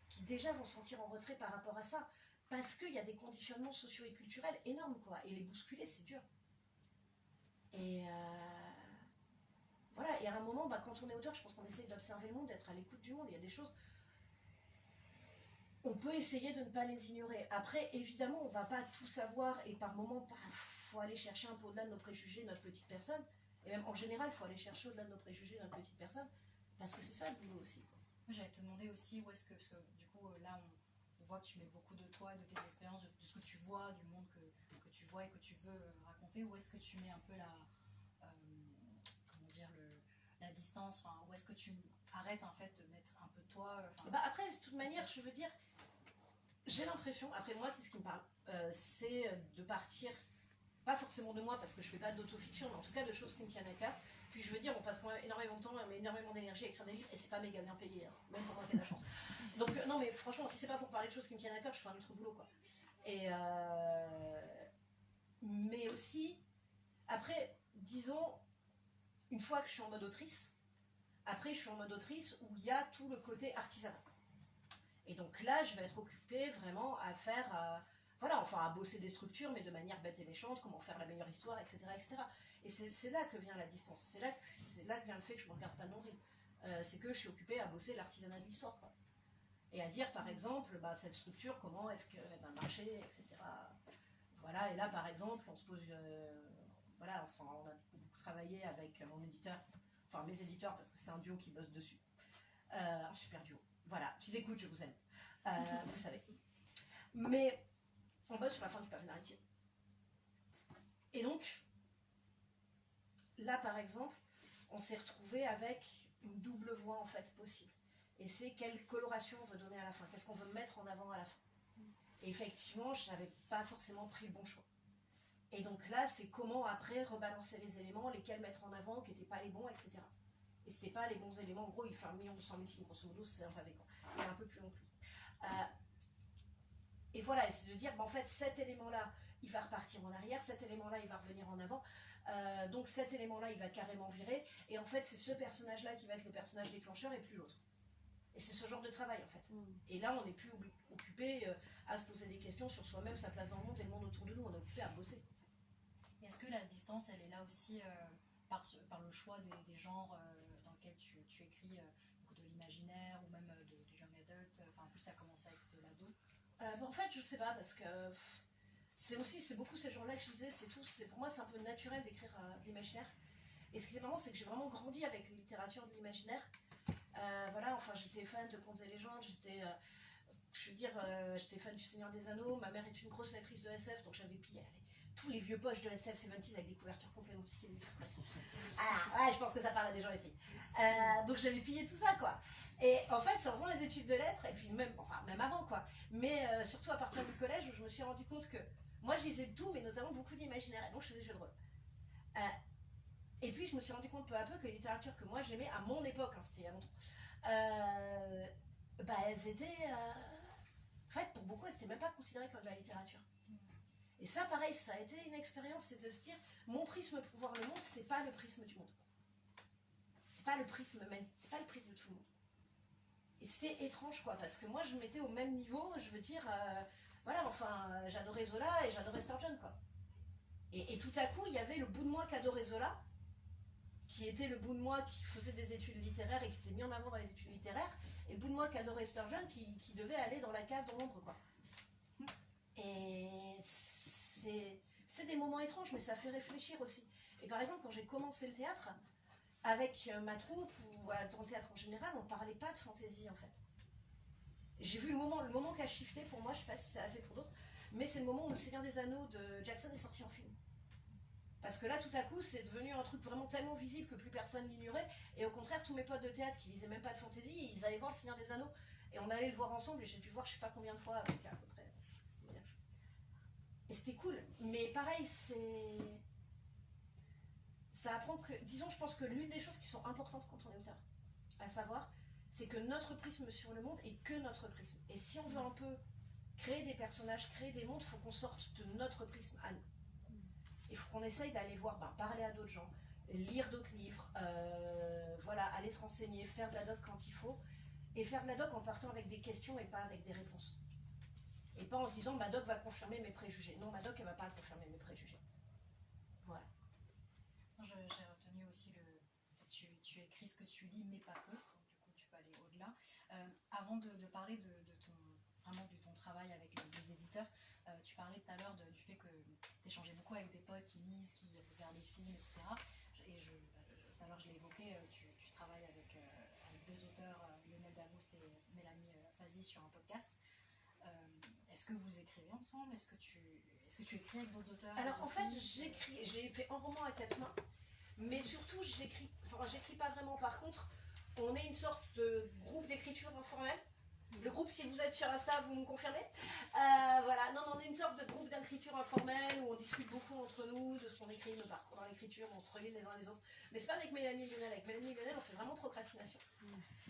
C: qui déjà vont se sentir en retrait par rapport à ça, parce qu'il y a des conditionnements socio et culturels énormes, quoi, et les bousculer, c'est dur. Et voilà, et à un moment, bah, quand on est auteur, je pense qu'on essaie d'observer le monde, d'être à l'écoute du monde, il y a des choses... on peut essayer de ne pas les ignorer. Après, évidemment, on ne va pas tout savoir et par moments, il faut aller chercher un peu au-delà de nos préjugés, notre petite personne. Et même en général, il faut aller chercher au-delà de nos préjugés, notre petite personne, parce que c'est ça le boulot aussi.
A: J'allais te demander aussi où est-ce que, parce que du coup là on voit que tu mets beaucoup de toi, de tes expériences, de ce que tu vois, du monde que tu vois et que tu veux raconter, où est-ce que tu mets un peu comment dire, la distance, enfin, où est-ce que tu arrêtes en fait de mettre un peu de toi
C: Bah après, de toute manière, je veux dire, j'ai l'impression, après moi c'est ce qui me parle, c'est de partir, pas forcément de moi parce que je fais pas d'autofiction, mais en tout cas de choses qui me tiennent à cœur. Puis je veux dire, on passe quand même énormément de temps, mais énormément d'énergie à écrire des livres et c'est pas méga bien payé, hein, même pour moi qui ai de la chance. Donc non mais franchement, si c'est pas pour parler de choses qui me tiennent à cœur, je fais un autre boulot quoi. Et mais aussi, après, disons, une fois que je suis en mode autrice, après je suis en mode autrice où il y a tout le côté artisanat. Et donc là, je vais être occupée vraiment à faire, voilà, enfin à bosser des structures, mais de manière bête et méchante, comment faire la meilleure histoire, etc. etc. Et c'est là que vient la distance, c'est là que vient le fait que je ne me regarde pas de nombril. C'est que je suis occupée à bosser l'artisanat de l'histoire, quoi. Et à dire, par exemple, bah, cette structure, comment est-ce qu'elle va marcher, etc. Voilà, et là, par exemple, on se pose, voilà, enfin, on a beaucoup travaillé avec mon éditeur, enfin mes éditeurs, parce que c'est un duo qui bosse dessus. Un super duo. Voilà, s'ils écoutent, je vous aime. Vous le savez. Mais on bosse sur la fin du pavé maritime. Et donc, là par exemple, on s'est retrouvé avec une double voie en fait possible. Et c'est quelle coloration on veut donner à la fin, qu'est-ce qu'on veut mettre en avant à la fin. Et effectivement, je n'avais pas forcément pris le bon choix. Et donc là, c'est comment après rebalancer les éléments, lesquels mettre en avant, qui n'étaient pas les bons, etc. Et c'était pas les bons éléments. En gros, il fait 1 200 000 signes, grosso modo, c'est un pavé quoi. Il est un peu plus long que lui. Et voilà, et c'est de dire, bah, en fait, cet élément-là, il va repartir en arrière, cet élément-là, il va revenir en avant. Donc cet élément-là, il va carrément virer. Et en fait, c'est ce personnage-là qui va être le personnage déclencheur et plus l'autre. Et c'est ce genre de travail, en fait. Et là, on n'est plus occupé à se poser des questions sur soi-même, sa place dans le monde et le monde autour de nous. On est occupé à bosser.
A: Et est-ce que la distance, elle est là aussi par le choix des genres dans lesquels tu écris, de l'imaginaire ou même du young adult, enfin en plus tu as commencé avec de l'ado?
C: En fait, je sais pas, parce que c'est beaucoup ces gens-là que je disais, pour moi c'est un peu naturel d'écrire de l'imaginaire. Et ce qui est marrant, c'est que j'ai vraiment grandi avec la littérature de l'imaginaire. Voilà, enfin j'étais fan de Contes et légendes, j'étais fan du Seigneur des Anneaux, ma mère est une grosse lectrice de SF, donc j'avais pillé tous les vieux poches de SF 70 avec des couvertures complètement psychédéliques. Ah, ouais, je pense que ça parle à des gens ici. Donc j'avais pillé tout ça, quoi. Et en fait, c'est en faisant les études de lettres, et puis même avant, quoi, mais surtout à partir du collège, où je me suis rendu compte que moi je lisais tout, mais notamment beaucoup d'imaginaire, et donc je faisais des jeux de rôle. Et puis je me suis rendu compte peu à peu que les littératures que moi j'aimais, à mon époque, hein, c'était il y a longtemps, bah elles étaient... En fait, pour beaucoup, elles n'étaient même pas considérées comme de la littérature. Et ça, pareil, ça a été une expérience, c'est de se dire, mon prisme pour voir le monde, c'est pas le prisme du monde. C'est pas le prisme de tout le monde. Et c'était étrange, quoi, parce que moi, je me mettais au même niveau, je veux dire, voilà, enfin, j'adorais Zola et j'adorais Sturgeon, quoi. Et tout à coup, il y avait le bout de moi qu'adorait Zola, qui était le bout de moi qui faisait des études littéraires et qui était mis en avant dans les études littéraires, et le bout de moi qu'adorait Sturgeon, qui devait aller dans la cave dans l'ombre, quoi. Et c'est des moments étranges, mais ça fait réfléchir aussi. Et par exemple, quand j'ai commencé le théâtre, avec ma troupe, ou dans le théâtre en général, on ne parlait pas de fantaisie, en fait. J'ai vu le moment qui a shifté pour moi, je ne sais pas si ça a fait pour d'autres, mais c'est le moment où Le Seigneur des Anneaux de Jackson est sorti en film. Parce que là, tout à coup, c'est devenu un truc vraiment tellement visible que plus personne l'ignorait. Et au contraire, tous mes potes de théâtre qui lisaient même pas de fantaisie, ils allaient voir Le Seigneur des Anneaux. Et on allait le voir ensemble, et j'ai dû voir je sais pas combien de fois avec à peu près. Et c'était cool. Mais pareil, ça apprend que, disons, je pense que l'une des choses qui sont importantes quand on est auteur, à savoir, c'est que notre prisme sur le monde est que notre prisme. Et si on veut un peu créer des personnages, créer des mondes, il faut qu'on sorte de notre prisme à nous. Il faut qu'on essaye d'aller voir, parler à d'autres gens, lire d'autres livres, voilà, aller se renseigner, faire de la doc quand il faut, et faire de la doc en partant avec des questions et pas avec des réponses. Et pas en se disant, ma doc va confirmer mes préjugés. Non, ma doc, elle va pas confirmer mes préjugés. Voilà.
A: J'ai retenu aussi tu écris ce que tu lis, mais pas que. Donc, du coup, tu peux aller au-delà. Avant de parler de vraiment de ton travail avec les éditeurs. Tu parlais tout à l'heure du fait que tu échangeais beaucoup avec des potes qui lisent, qui regardent des films, etc. Tout à l'heure je l'ai évoqué, tu travailles avec deux auteurs, Lionel Dagouste et Mélanie Fazi, sur un podcast. Est-ce que vous écrivez ensemble? Est-ce que tu écris avec d'autres auteurs?
C: Alors en fait, j'ai fait un roman à 4 mains, mais surtout j'écris pas vraiment. Par contre, on est une sorte de groupe d'écriture informel. Le groupe, si vous êtes sur Insta, vous me confirmez. Voilà, non, on est une sorte de groupe d'écriture informel où on discute beaucoup entre nous de ce qu'on écrit, nos parcours dans l'écriture, on se relie les uns les autres. Mais c'est pas avec Mélanie et Lionel. Avec Mélanie et Lionel, on fait vraiment procrastination.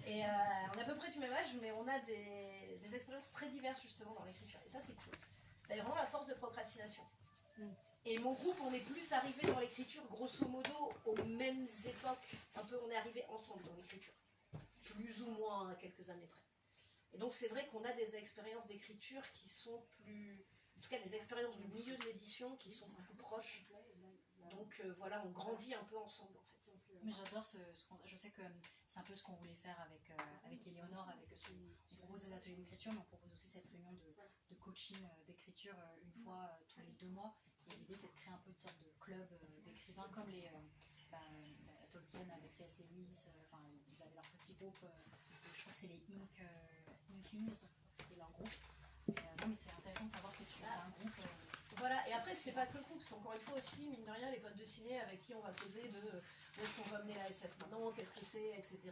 C: Et on a à peu près du même âge, mais on a des expériences très diverses justement dans l'écriture. Et ça, c'est cool. C'est vraiment la force de procrastination. Et mon groupe, on est plus arrivé dans l'écriture, grosso modo, aux mêmes époques. Un peu, on est arrivé ensemble dans l'écriture. Plus ou moins à quelques années près. Et donc c'est vrai qu'on a des expériences d'écriture qui sont plus... En tout cas des expériences du milieu de l'édition qui sont plus proches. Donc voilà, on grandit un peu ensemble en fait.
A: Mais j'adore je sais que c'est un peu ce qu'on voulait faire avec Éléonore, on propose des ateliers d'écriture, mais on propose aussi cette réunion de coaching d'écriture une fois tous les 2 mois. Et l'idée c'est de créer un peu une sorte de club d'écrivains comme les Tolkien avec C.S. Lewis, ils avaient leur petit groupe, je crois que c'est les Inklings, c'était leur groupe. Non mais c'est intéressant de savoir que tu as un groupe.
C: Voilà, et après c'est pas que le groupe, c'est encore une fois aussi, mine de rien, les potes de ciné avec qui on va causer de où est-ce qu'on va mener la SF maintenant, qu'est-ce que c'est, etc.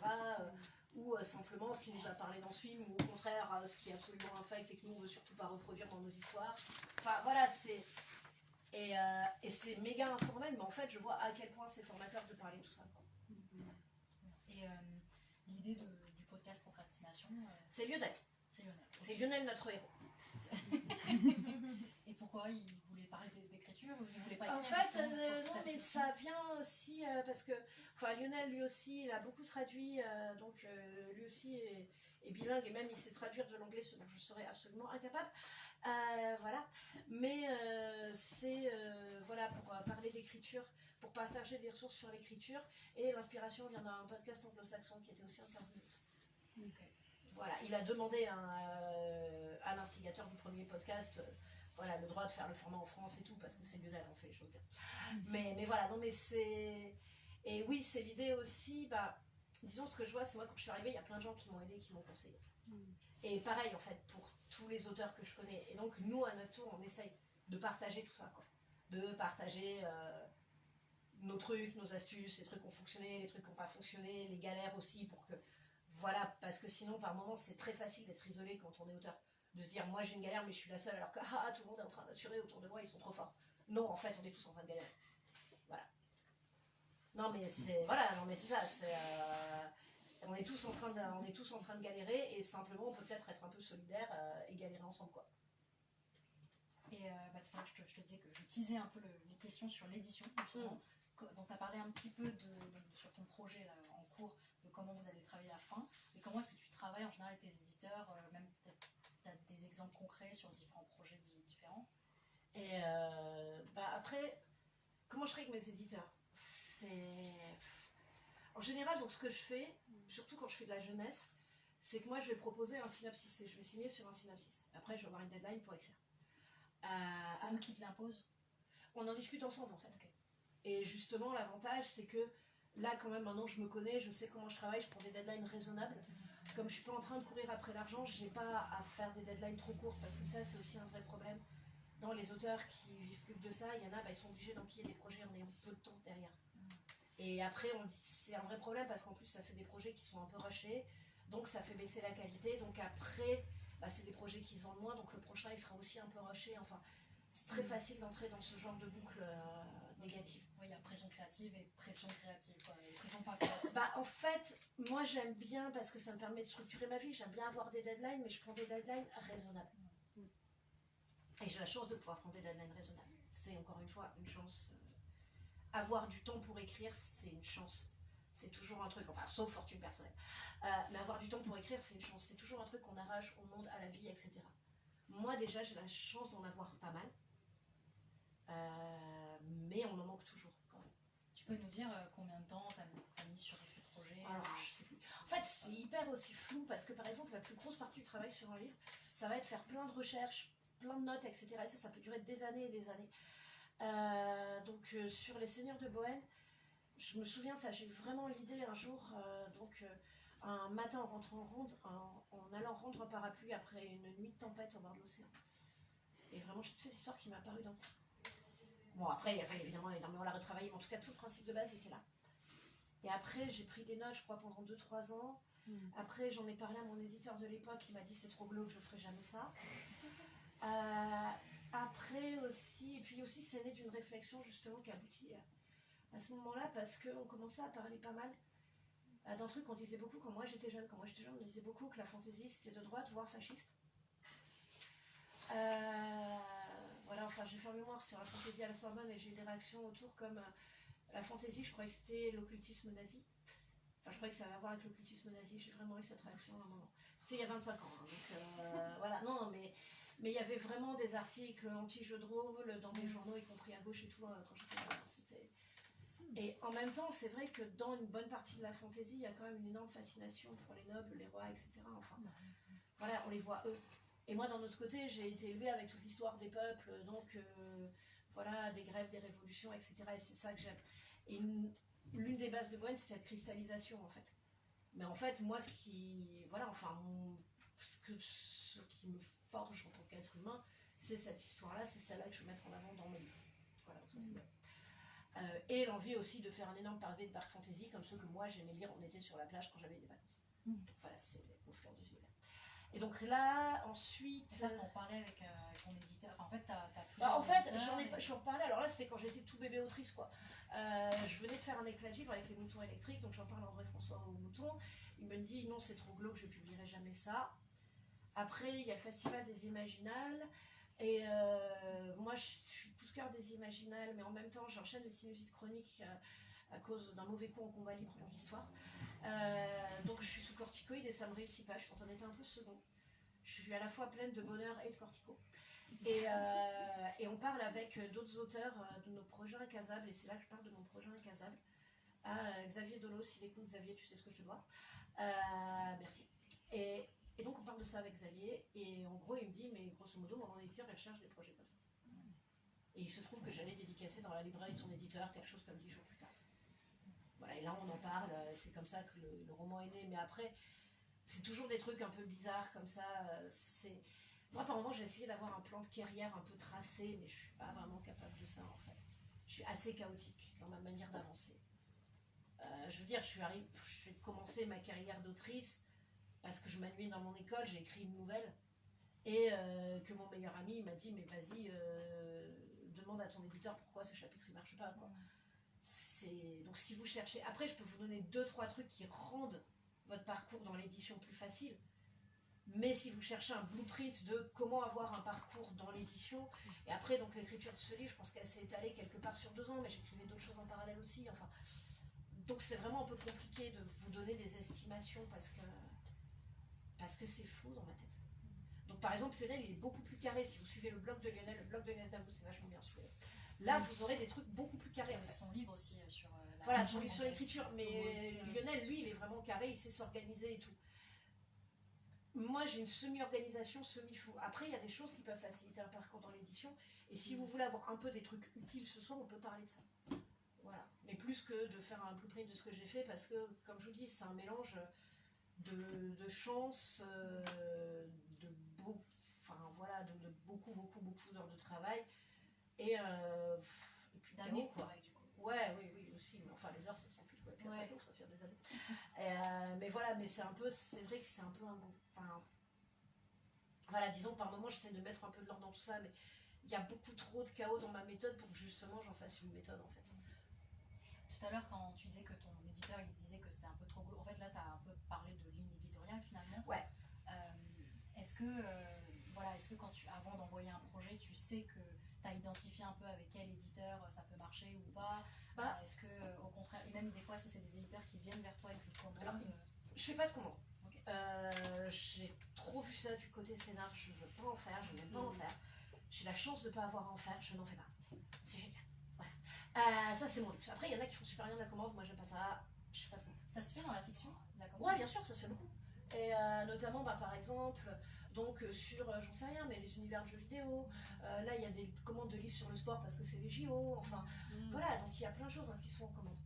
C: Ou simplement ce qui nous a parlé dans ce film, ou au contraire ce qui est absolument infect et que nous on veut surtout pas reproduire dans nos histoires. Enfin voilà, c'est... Et c'est méga informel, mais en fait je vois à quel point c'est formateur de parler de tout ça.
A: Et l'idée du podcast Procrastination,
C: c'est Lionel.
A: C'est Lionel.
C: C'est Lionel notre héros.
A: Et pourquoi il voulait parler d'écriture ou il voulait pas écrire?
C: En fait, non, mais ça vient aussi parce que, Lionel lui aussi, il a beaucoup traduit, donc lui aussi est bilingue et même il sait traduire de l'anglais, ce dont je serais absolument incapable. Voilà, mais c'est voilà pour parler d'écriture, pour partager des ressources sur l'écriture, et l'inspiration vient d'un podcast anglo-saxon qui était aussi en 15 minutes.
A: Okay.
C: Voilà, il a demandé à l'instigateur du premier podcast voilà, le droit de faire le format en France et tout, parce que c'est Lionel, on fait les choses bien. Mais voilà, non mais c'est... Et oui, c'est l'idée aussi, disons ce que je vois, c'est moi quand je suis arrivée, il y a plein de gens qui m'ont aidé, qui m'ont conseillé. Et pareil en fait, pour tous les auteurs que je connais. Et donc nous, à notre tour, on essaye de partager tout ça, quoi. De partager nos trucs, nos astuces, les trucs qui ont fonctionné, les trucs qui n'ont pas fonctionné, les galères aussi, pour que... Voilà, parce que sinon, par moments, c'est très facile d'être isolé quand on est auteur. De se dire, moi j'ai une galère, mais je suis la seule, alors que tout le monde est en train d'assurer autour de moi, ils sont trop forts. Non, en fait, on est tous en train de galérer. Voilà. Non, mais c'est... Voilà, non, mais c'est ça, on est tous en train de galérer, et simplement, on peut peut-être être un peu solidaires et galérer ensemble, quoi.
A: Et tout à l'heure, je te disais que je teasais un peu les questions sur l'édition, justement. Donc, tu as parlé un petit peu sur ton projet là, en cours, de comment vous allez travailler à la fin. Mais comment est-ce que tu travailles en général avec tes éditeurs, même peut-être tu as des exemples concrets sur différents projets différents?
C: Et après, comment je ferai avec mes éditeurs? C'est... En général, donc ce que je fais, surtout quand je fais de la jeunesse, c'est que moi je vais proposer un synopsis et je vais signer sur un synopsis. Après, je vais avoir une deadline pour écrire.
A: C'est eux qui te l'imposent?
C: On en discute ensemble en fait. Okay. Et justement, l'avantage, c'est que là, quand même, maintenant je me connais, je sais comment je travaille, je prends des deadlines raisonnables. Comme je suis pas en train de courir après l'argent, j'ai pas à faire des deadlines trop courtes parce que ça, c'est aussi un vrai problème. Non, les auteurs qui vivent plus que de ça, il y en a, ils sont obligés d'enquiller des projets en ayant peu de temps derrière. Et après, on dit c'est un vrai problème parce qu'en plus, ça fait des projets qui sont un peu rushés, donc ça fait baisser la qualité. Donc après, c'est des projets qui se vendent moins, donc le prochain, il sera aussi un peu rushé. Enfin, c'est très facile d'entrer dans ce genre de boucle négative.
A: Oui, il y a pression créative et pression créative, quoi. Et pression pas créative.
C: En fait, moi j'aime bien parce que ça me permet de structurer ma vie. J'aime bien avoir des deadlines, mais je prends des deadlines raisonnables. Et j'ai la chance de pouvoir prendre des deadlines raisonnables. C'est encore une fois une chance. Avoir du temps pour écrire, c'est une chance. C'est toujours un truc, enfin, sauf fortune personnelle. Mais avoir du temps pour écrire, c'est une chance. C'est toujours un truc qu'on arrache au monde, à la vie, etc. Moi, déjà, j'ai la chance d'en avoir pas mal. Mais on en manque toujours, quand même.
A: Tu peux nous dire combien de temps t'as mis sur ces projets?
C: Alors, je sais plus. En fait, c'est hyper aussi flou parce que par exemple, la plus grosse partie du travail sur un livre, ça va être faire plein de recherches, plein de notes, etc. Et ça peut durer des années et des années. Donc, sur Les Seigneurs de Bohême, je me souviens, ça, j'ai eu vraiment l'idée un jour, un matin en rentrant en allant rendre un parapluie après une nuit de tempête au bord de l'océan. Et vraiment, j'ai toute cette histoire qui m'est apparue d'un coup. Bon, après, il a fallu évidemment énormément la retravailler, mais en tout cas, tout le principe de base était là. Et après, j'ai pris des notes, je crois, pendant 2-3 ans. Après, j'en ai parlé à mon éditeur de l'époque, qui m'a dit c'est trop glauque, je ferai jamais ça. Après aussi, et puis aussi, c'est né d'une réflexion justement qui aboutit à ce moment-là, parce qu'on commençait à parler pas mal d'un truc qu'on disait beaucoup quand moi j'étais jeune. Quand moi j'étais jeune, on disait beaucoup que la fantaisie c'était de droite, voire fasciste. Voilà, enfin, j'ai fait un mémoire sur la fantaisie à la Sorbonne et j'ai eu des réactions autour comme la fantaisie, je croyais que c'était l'occultisme nazi. Enfin, je croyais que ça avait à voir avec l'occultisme nazi. J'ai vraiment eu cette réaction à un moment. C'était il y a 25 ans. Hein, donc, voilà, non, mais il y avait vraiment des articles anti-jeux de rôle dans des journaux, y compris à gauche et tout, quand j'étais là. Et en même temps, c'est vrai que dans une bonne partie de la fantaisie, il y a quand même une énorme fascination pour les nobles, les rois, etc. Enfin, voilà, on les voit eux. Et moi, d'un autre côté, j'ai été élevée avec toute l'histoire des peuples, donc voilà, des grèves, des révolutions, etc. Et c'est ça que j'aime. Et l'une des bases de Bohême, c'est cette cristallisation, en fait. Mais en fait, moi, ce qui me forge en tant qu'être humain, c'est cette histoire-là, c'est celle-là que je veux mettre en avant dans mes livres. Voilà, donc ça c'est bien. Et l'envie aussi de faire un énorme pavé de dark fantasy, comme ceux que moi j'aimais lire, on était sur la plage quand j'avais des vacances. Donc voilà, c'est aux fleurs de univers. Et donc là, ensuite...
A: Et ça, t'en parlais avec ton éditeur. Enfin, en fait, t'as plusieurs
C: en fait,
A: éditeurs,
C: je suis en parlais. Alors là, c'était quand j'étais tout bébé autrice, quoi. Je venais de faire un éclat de livre avec les moutons électriques, donc j'en parle à André François aux moutons. Il me dit non, c'est trop glauque, je publierai jamais ça. Après, il y a le Festival des Imaginales. Et moi, je suis coup de cœur des Imaginales, mais en même temps, j'enchaîne les sinusites chroniques à cause d'un mauvais coup en combat libre dans l'histoire. Donc je suis sous corticoïde et ça me réussit pas. Je suis dans un état un peu second. Je suis à la fois pleine de bonheur et de cortico. Et on parle avec d'autres auteurs de nos projets incasables, et c'est là que je parle de mon projet incasable. Xavier Dolos, s'il écoute, Xavier, tu sais ce que je te dois. Merci. Et donc on parle de ça avec Xavier, et en gros il me dit, mais grosso modo, mon éditeur il recherche des projets comme ça. Et il se trouve que j'allais dédicacer dans la librairie de son éditeur quelque chose comme 10 jours plus tard. Voilà, et là on en parle, c'est comme ça que le roman est né, mais après, c'est toujours des trucs un peu bizarres comme ça. Moi par moment j'ai essayé d'avoir un plan de carrière un peu tracé, mais je suis pas vraiment capable de ça en fait. Je suis assez chaotique dans ma manière d'avancer. Je veux dire, je vais commencer ma carrière d'autrice parce que je m'ennuyais dans mon école, j'ai écrit une nouvelle, et que mon meilleur ami m'a dit, mais vas-y, demande à ton éditeur pourquoi ce chapitre il marche pas, quoi. Donc si vous cherchez, après je peux vous donner 2-3 trucs qui rendent votre parcours dans l'édition plus facile, mais si vous cherchez un blueprint de comment avoir un parcours dans l'édition, et après donc l'écriture de ce livre, je pense qu'elle s'est étalée quelque part sur 2 ans, mais j'écrivais d'autres choses en parallèle aussi, enfin, donc c'est vraiment un peu compliqué de vous donner des estimations parce que c'est flou dans ma tête. Donc par exemple Lionel il est beaucoup plus carré. Si vous suivez le blog de Lionel, le blog de Lionel Davout, c'est vachement bien soufflé. Là vous aurez des trucs beaucoup plus carrés.
A: Son livre aussi sur
C: voilà, son livre sur l'écriture, mais Lionel lui il est vraiment carré, il sait s'organiser et tout. Moi j'ai une semi-organisation, semi-flou. Après il y a des choses qui peuvent faciliter un parcours dans l'édition, et si vous voulez avoir un peu des trucs utiles ce soir, on peut parler de ça. Voilà. Mais plus que de faire un blueprint de ce que j'ai fait, parce que comme je vous dis, c'est un mélange de chance, de beaucoup d'heures de travail, et puis
A: d'années de travail du coup.
C: Ouais, oui aussi, mais enfin les heures ça s'empile, quoi, et puis après ça fait des années. Mais voilà, mais c'est vrai que c'est un peu voilà, disons par moment j'essaie de mettre un peu de l'ordre dans tout ça, mais il y a beaucoup trop de chaos dans ma méthode pour que justement j'en fasse une méthode en fait.
A: Tout à l'heure, quand tu disais que ton éditeur il disait que c'était un peu trop gros, en fait là tu as un peu parlé de ligne éditoriale finalement.
C: Ouais.
A: Est-ce que quand avant d'envoyer un projet, tu sais que tu as identifié un peu avec quel éditeur ça peut marcher ou pas? Est-ce que au contraire, et même des fois, est-ce que c'est des éditeurs qui viennent vers toi avec une commande?
C: Je fais pas de commande.
A: Okay.
C: J'ai trop vu ça du côté scénar, je veux pas en faire, je n'aime pas en faire. J'ai la chance de pas avoir à en faire, je n'en fais pas. C'est génial. Voilà. Ça, c'est mon luxe. Après, il y en a qui font super bien de la commande. Moi, j'aime pas ça. Je fais pas de commande.
A: Ça se fait dans la fiction, d'accord?
C: Ouais, bien sûr, ça se fait beaucoup. Et notamment, par exemple, donc sur, j'en sais rien, mais les univers de jeux vidéo. Là, il y a des commandes de livres sur le sport parce que c'est les JO. Enfin, voilà, donc il y a plein de choses qui se font en commande.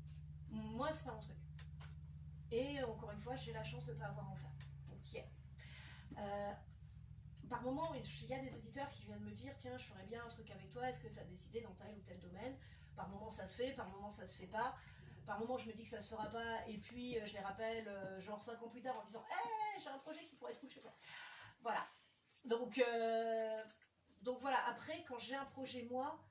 C: Moi, c'est pas mon truc. Et encore une fois, j'ai la chance de ne pas avoir à en faire. Donc, yeah. Par moment, il y a des éditeurs qui viennent me dire tiens, je ferais bien un truc avec toi, est-ce que tu as décidé dans tel ou tel domaine? Par moment, ça se fait, par moment, ça se fait pas. Par moment, je me dis que ça se fera pas, et puis je les rappelle, genre 5 ans plus tard, en disant hey, j'ai un projet qui pourrait être cool chez toi. Voilà. Donc voilà, après, quand j'ai un projet, moi,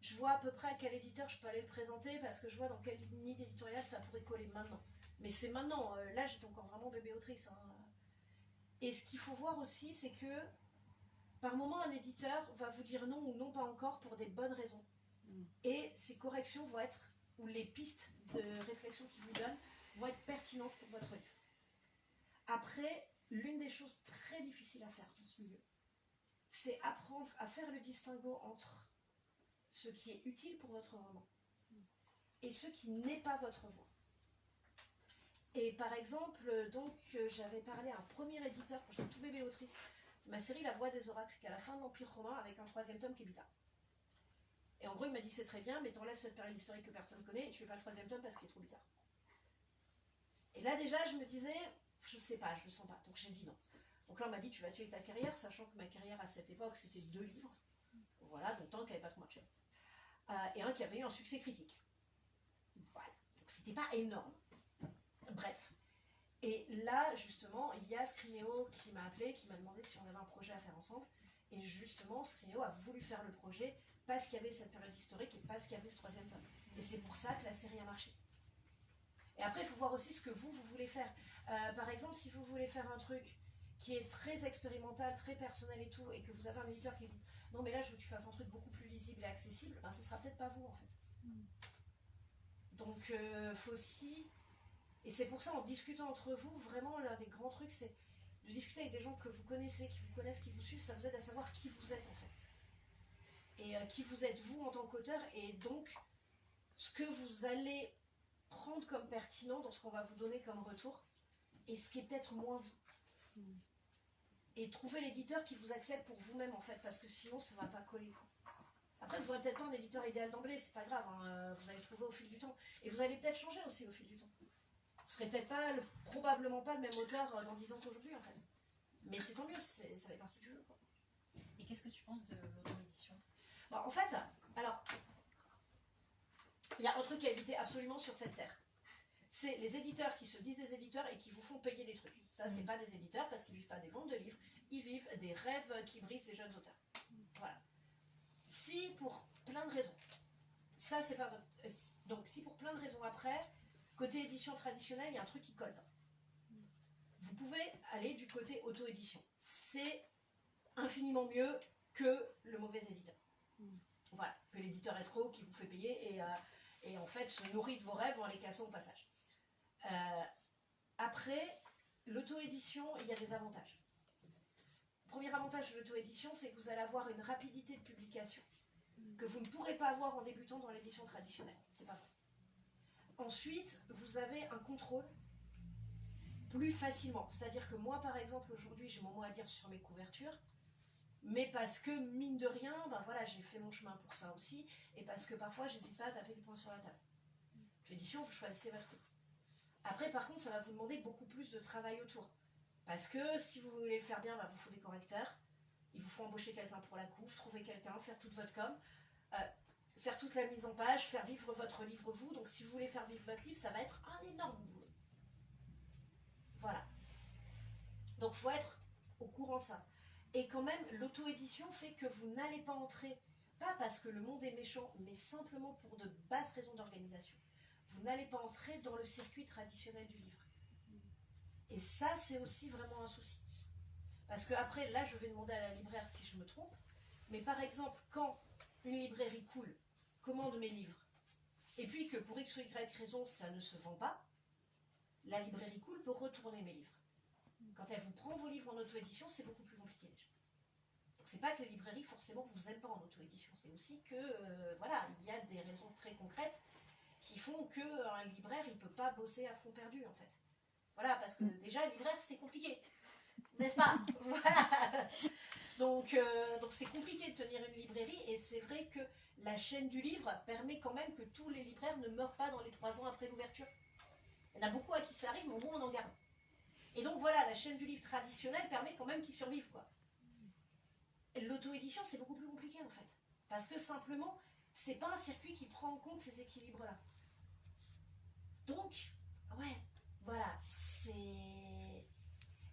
C: je vois à peu près à quel éditeur je peux aller le présenter, parce que je vois dans quelle ligne éditoriale ça pourrait coller maintenant. Mais c'est maintenant, là, j'étais encore vraiment bébé autrice. Hein. Et ce qu'il faut voir aussi, c'est que par moment, un éditeur va vous dire non ou non pas encore pour des bonnes raisons. Et ces corrections vont être, ou les pistes de réflexion qu'il vous donne, vont être pertinentes pour votre livre. Après, l'une des choses très difficiles à faire dans ce milieu, c'est apprendre à faire le distinguo entre ce qui est utile pour votre roman et ce qui n'est pas votre voix. Et par exemple, donc j'avais parlé à un premier éditeur, quand j'étais tout bébé autrice, de ma série La Voix des Oracles, qui est à la fin de l'Empire romain, avec un 3e tome qui est bizarre. Et en gros, il m'a dit c'est très bien, mais t'enlèves cette période historique que personne connaît et tu fais pas le 3e tome parce qu'il est trop bizarre. Et là déjà, je me disais, je sais pas, je le sens pas. Donc j'ai dit non. Donc là, on m'a dit tu vas tuer ta carrière, sachant que ma carrière à cette époque, c'était 2 livres. Voilà, donc un qui n'avait pas trop marché. Et un qui avait eu un succès critique. Voilà. Donc c'était pas énorme. Bref. Et là, justement, il y a Scrinéo qui m'a appelé, qui m'a demandé si on avait un projet à faire ensemble. Et justement, Scrinéo a voulu faire le projet parce qu'il y avait cette période historique et parce qu'il y avait ce 3e tome. Et c'est pour ça que la série a marché. Et après, il faut voir aussi ce que vous voulez faire. Par exemple, si vous voulez faire un truc qui est très expérimental, très personnel et tout, et que vous avez un éditeur qui dit non mais là je veux que tu fasses un truc beaucoup plus lisible et accessible, ben, ce sera peut-être pas vous en fait. Donc faut aussi, et c'est pour ça en discutant entre vous, vraiment l'un des grands trucs c'est de discuter avec des gens que vous connaissez, qui vous connaissent, qui vous suivent, ça vous aide à savoir qui vous êtes en fait. Et qui vous êtes vous en tant qu'auteur, et donc ce que vous allez prendre comme pertinent dans ce qu'on va vous donner comme retour, et ce qui est peut-être moins vous. Et trouver l'éditeur qui vous accepte pour vous-même en fait, parce que sinon ça va pas coller. Après vous n'aurez peut-être pas un éditeur idéal d'emblée, c'est pas grave, hein, vous allez trouver au fil du temps. Et vous allez peut-être changer aussi au fil du temps. Vous serez peut-être pas, probablement pas le même auteur dans 10 ans qu'aujourd'hui en fait. Mais c'est tant mieux, ça fait partie du jeu. Quoi.
A: Et qu'est-ce que tu penses de l'auto-édition?
C: Bon, en fait, alors, il y a un truc à éviter absolument sur cette terre. C'est les éditeurs qui se disent des éditeurs et qui vous font payer des trucs. Ça, c'est pas des éditeurs parce qu'ils vivent pas des ventes de livres, ils vivent des rêves qui brisent les jeunes auteurs. Voilà. Si pour plein de raisons, ça c'est pas votre... Donc si pour plein de raisons après, côté édition traditionnelle, il y a un truc qui colle. Vous pouvez aller du côté auto-édition. C'est infiniment mieux que le mauvais éditeur. Voilà, que l'éditeur escroc qui vous fait payer et en fait se nourrit de vos rêves en les cassant au passage. Après, l'auto-édition, il y a des avantages. Le premier avantage de l'auto-édition, c'est que vous allez avoir une rapidité de publication que vous ne pourrez pas avoir en débutant dans l'édition traditionnelle. C'est pas vrai. Ensuite, vous avez un contrôle plus facilement. C'est-à-dire que moi, par exemple, aujourd'hui, j'ai mon mot à dire sur mes couvertures, mais parce que, mine de rien, ben voilà, j'ai fait mon chemin pour ça aussi, et parce que parfois, j'hésite pas à taper le poing sur la table. L'édition, vous choisissez votre truc. Après, par contre, ça va vous demander beaucoup plus de travail autour. Parce que si vous voulez le faire bien, bah, vous faut des correcteurs. Il vous faut embaucher quelqu'un pour la couve, trouver quelqu'un, faire toute votre com, faire toute la mise en page, faire vivre votre livre vous. Donc si vous voulez faire vivre votre livre, ça va être un énorme boulot. Voilà. Donc il faut être au courant de ça. Et quand même, l'auto-édition fait que vous n'allez pas entrer, pas parce que le monde est méchant, mais simplement pour de basses raisons d'organisation. Vous n'allez pas entrer dans le circuit traditionnel du livre. Et ça, c'est aussi vraiment un souci. Parce que après, là, je vais demander à la libraire si je me trompe, mais par exemple, quand une librairie cool commande mes livres, et puis que pour X ou Y raison, ça ne se vend pas, la librairie cool peut retourner mes livres. Quand elle vous prend vos livres en auto-édition, c'est beaucoup plus compliqué déjà. Donc c'est pas que les librairies forcément vous aiment pas en auto-édition, c'est aussi que voilà, il y a des raisons très concrètes qui font qu'un libraire il peut pas bosser à fond perdu en fait. Voilà, parce que déjà libraire c'est compliqué, n'est-ce pas? Voilà. Donc c'est compliqué de tenir une librairie et c'est vrai que la chaîne du livre permet quand même que tous les libraires ne meurent pas dans les 3 ans après l'ouverture. Il y en a beaucoup à qui ça arrive, mais au moins on en garde. Et donc voilà, la chaîne du livre traditionnelle permet quand même qu'ils survivent, quoi. L'auto-édition, c'est beaucoup plus compliqué en fait. Parce que simplement, c'est pas un circuit qui prend en compte ces équilibres-là. Donc, ouais, voilà, c'est...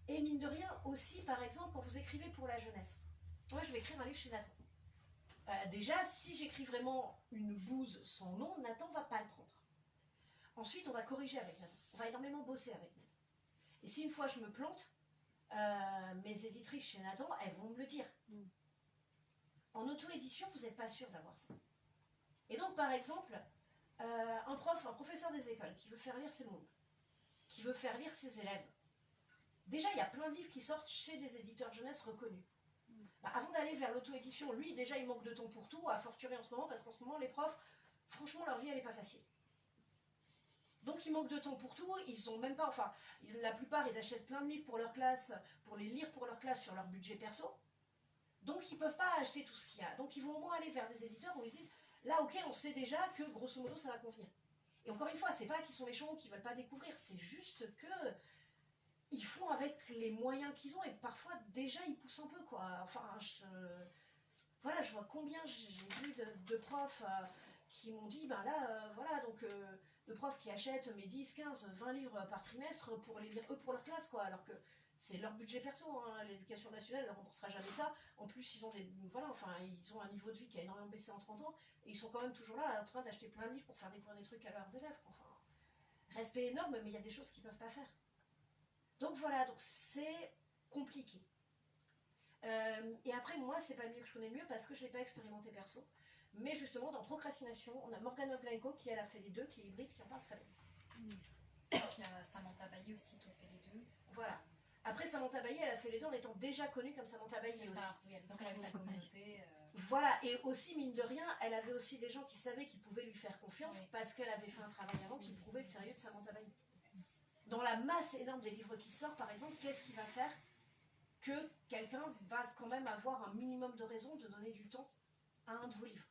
C: Et mine de rien, aussi, par exemple, quand vous écrivez pour la jeunesse. Moi, je vais écrire un livre chez Nathan. Déjà, si j'écris vraiment une bouse sans nom, Nathan va pas le prendre. Ensuite, on va corriger avec Nathan. On va énormément bosser avec Nathan. Et si une fois je me plante, mes éditrices chez Nathan, elles vont me le dire. En auto-édition, vous n'êtes pas sûr d'avoir ça. Et donc, par exemple, un professeur des écoles qui veut faire lire ses mômes, qui veut faire lire ses élèves. Déjà, il y a plein de livres qui sortent chez des éditeurs jeunesse reconnus. Avant d'aller vers l'auto-édition, lui, déjà, il manque de temps pour tout, à fortiori en ce moment, parce qu'en ce moment, les profs, franchement, leur vie, elle n'est pas facile. Donc, ils manquent de temps pour tout, ils ont même pas, enfin, la plupart, ils achètent plein de livres pour leur classe, pour les lire pour leur classe sur leur budget perso. Donc, ils peuvent pas acheter tout ce qu'il y a. Donc, ils vont au moins aller vers des éditeurs où ils disent, là, ok, on sait déjà que, grosso modo, ça va convenir. Et encore une fois, c'est pas qu'ils sont méchants ou qu'ils veulent pas découvrir, c'est juste que ils font avec les moyens qu'ils ont et parfois déjà ils poussent un peu quoi. Enfin, voilà, je vois combien j'ai vu de profs qui m'ont dit, ben là, voilà, donc de profs qui achètent mes 10, 15, 20 livres par trimestre pour les lire eux pour leur classe quoi, alors que c'est leur budget perso, hein. L'éducation nationale ne remboursera jamais ça. En plus, ils ont voilà, enfin, ils ont un niveau de vie qui a énormément baissé en 30 ans et ils sont quand même toujours là en train d'acheter plein de livres pour faire découvrir des trucs à leurs élèves. Enfin, respect énorme, mais il y a des choses qu'ils ne peuvent pas faire. Donc voilà, donc c'est compliqué. Et après, moi, c'est pas le mieux que je connais le mieux parce que je ne l'ai pas expérimenté perso. Mais justement, dans Procrastination, on a Morgana Blanco qui elle a fait les deux, qui est hybride, qui en parle très bien.
A: Il y a Samantha Bailly aussi qui a fait les deux.
C: Voilà. Après, Samantha Bailly, elle a fait les deux en étant déjà connue comme Samantha Bailly aussi.
A: C'est ça, oui, donc elle avait sa communauté.
C: Voilà, et aussi, mine de rien, elle avait aussi des gens qui savaient qu'ils pouvaient lui faire confiance parce qu'elle avait fait un travail avant qui prouvait le sérieux de Samantha Bailly. Dans la masse énorme des livres qui sortent, par exemple, qu'est-ce qui va faire que quelqu'un va quand même avoir un minimum de raison de donner du temps à un de vos livres?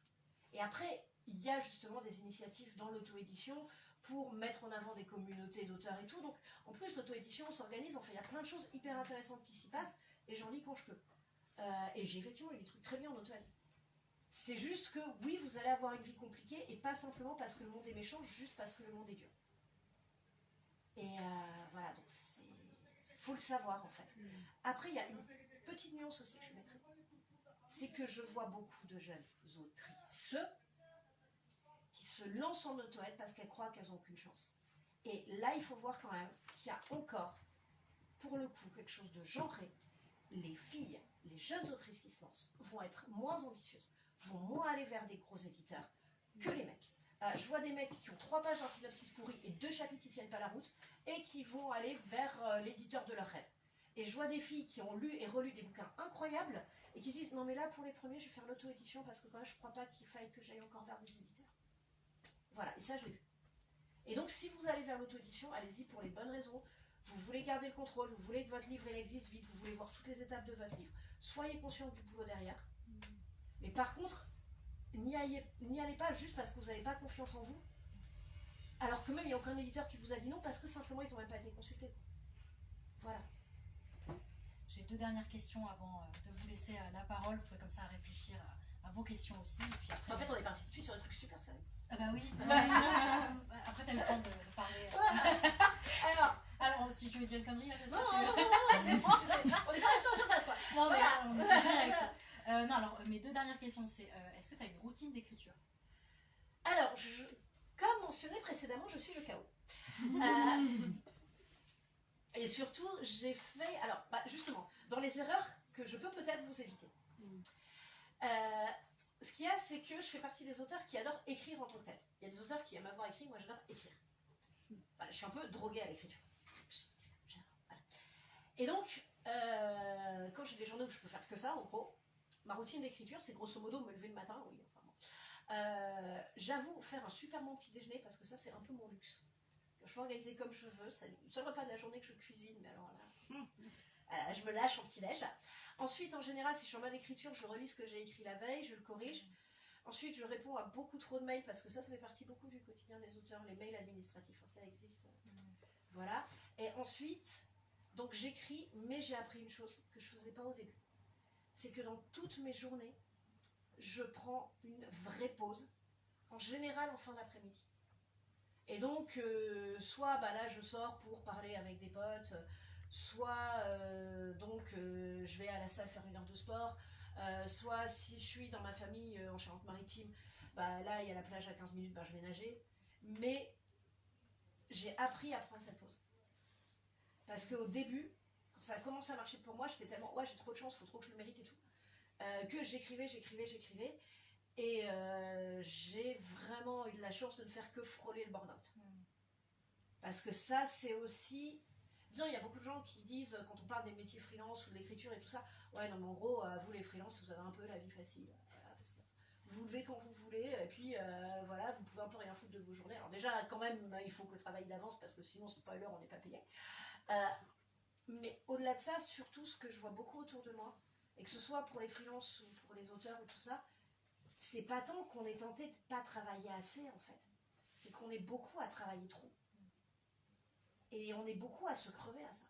C: Et après, il y a justement des initiatives dans l'auto-édition pour mettre en avant des communautés d'auteurs et tout. Donc, en plus, l'auto-édition s'organise, enfin, il y a plein de choses hyper intéressantes qui s'y passent, et j'en lis quand je peux. Et j'ai effectivement eu des trucs très bien en auto-édition. C'est juste que, oui, vous allez avoir une vie compliquée, et pas simplement parce que le monde est méchant, juste parce que le monde est dur. Et voilà, donc faut le savoir en fait. Après, il y a une petite nuance aussi que je mettrais. C'est que je vois beaucoup de jeunes autrices qui se lancent en auto-aide parce qu'elles croient qu'elles n'ont aucune chance. Et là, il faut voir quand même qu'il y a encore, pour le coup, quelque chose de genré. Les filles, les jeunes autrices qui se lancent vont être moins ambitieuses, vont moins aller vers des gros éditeurs que les mecs. Je vois des mecs qui ont 3 pages d'un synopsis pourri et 2 chapitres qui tiennent pas la route et qui vont aller vers l'éditeur de leur rêve. Et je vois des filles qui ont lu et relu des bouquins incroyables et qui se disent non mais là pour les premiers je vais faire l'auto-édition parce que quand même je crois pas qu'il faille que j'aille encore vers des éditeurs. Voilà, et ça je l'ai vu. Et donc si vous allez vers l'auto-édition, allez-y pour les bonnes raisons. Vous voulez garder le contrôle, vous voulez que votre livre il existe vite, vous voulez voir toutes les étapes de votre livre. Soyez conscient du boulot derrière. Mais par contre, n'y allez pas juste parce que vous n'avez pas confiance en vous, alors que même il n'y a aucun éditeur qui vous a dit non parce que simplement ils n'ont même pas été consultés. Voilà.
A: J'ai 2 dernières questions avant de vous laisser la parole. Vous pouvez comme ça réfléchir à vos questions aussi. Et puis après,
C: en fait, on est parti tout de suite sur des trucs super sérieux.
A: Ah bah oui. Après, t'as eu le temps de parler. Alors, si tu veux dire une connerie, là, c'est ça?
C: On est pas resté en surface quoi.
A: Non, mais on est direct. Non, alors, mes 2 dernières questions, c'est est-ce que tu as une routine d'écriture?
C: Alors, comme mentionné précédemment, je suis le chaos. Et surtout, j'ai fait... Alors, justement, dans les erreurs que je peux peut-être vous éviter. Ce qu'il y a, c'est que je fais partie des auteurs qui adorent écrire en tant que tel. Il y a des auteurs qui aiment avoir écrit, moi j'adore écrire. Voilà, je suis un peu droguée à l'écriture. Voilà. Et donc, quand j'ai des journées où je peux faire que ça, en gros, ma routine d'écriture, c'est grosso modo me lever le matin, oui, enfin bon. J'avoue faire un super bon petit déjeuner, parce que ça, c'est un peu mon luxe. Je peux organiser comme je veux, c'est le seul repas de la journée que je cuisine, mais alors là, voilà, je me lâche en petit-déj. Ensuite, en général, si je suis en mode écriture, je relis ce que j'ai écrit la veille, je le corrige. Ensuite, je réponds à beaucoup trop de mails, parce que ça fait partie beaucoup du quotidien des auteurs, les mails administratifs, ça existe. Voilà. Et ensuite, donc j'écris, mais j'ai appris une chose que je ne faisais pas au début. C'est que dans toutes mes journées, je prends une vraie pause, en général en fin d'après-midi. Et donc, soit là je sors pour parler avec des potes, soit je vais à la salle faire 1 heure de sport, soit si je suis dans ma famille en Charente-Maritime, là il y a la plage à 15 minutes, je vais nager. Mais j'ai appris à prendre cette pause. Parce qu'au début, quand ça a commencé à marcher pour moi, j'étais tellement, ouais, j'ai trop de chance, faut trop que je le mérite et tout, que j'écrivais. Et j'ai vraiment eu de la chance de ne faire que frôler le burn-out. Parce que ça, c'est aussi... Disons, il y a beaucoup de gens qui disent, quand on parle des métiers freelance ou de l'écriture et tout ça, ouais, non, mais en gros, vous les freelances, vous avez un peu la vie facile. Voilà, parce que vous vous levez quand vous voulez, et puis voilà, vous pouvez un peu rien foutre de vos journées. Alors déjà, quand même, il faut que le travail avance, parce que sinon, spoiler, on n'est pas payé. Mais au-delà de ça, surtout, ce que je vois beaucoup autour de moi, et que ce soit pour les freelances ou pour les auteurs ou tout ça, c'est pas tant qu'on est tenté de pas travailler assez, en fait. C'est qu'on est beaucoup à travailler trop. Et on est beaucoup à se crever à ça.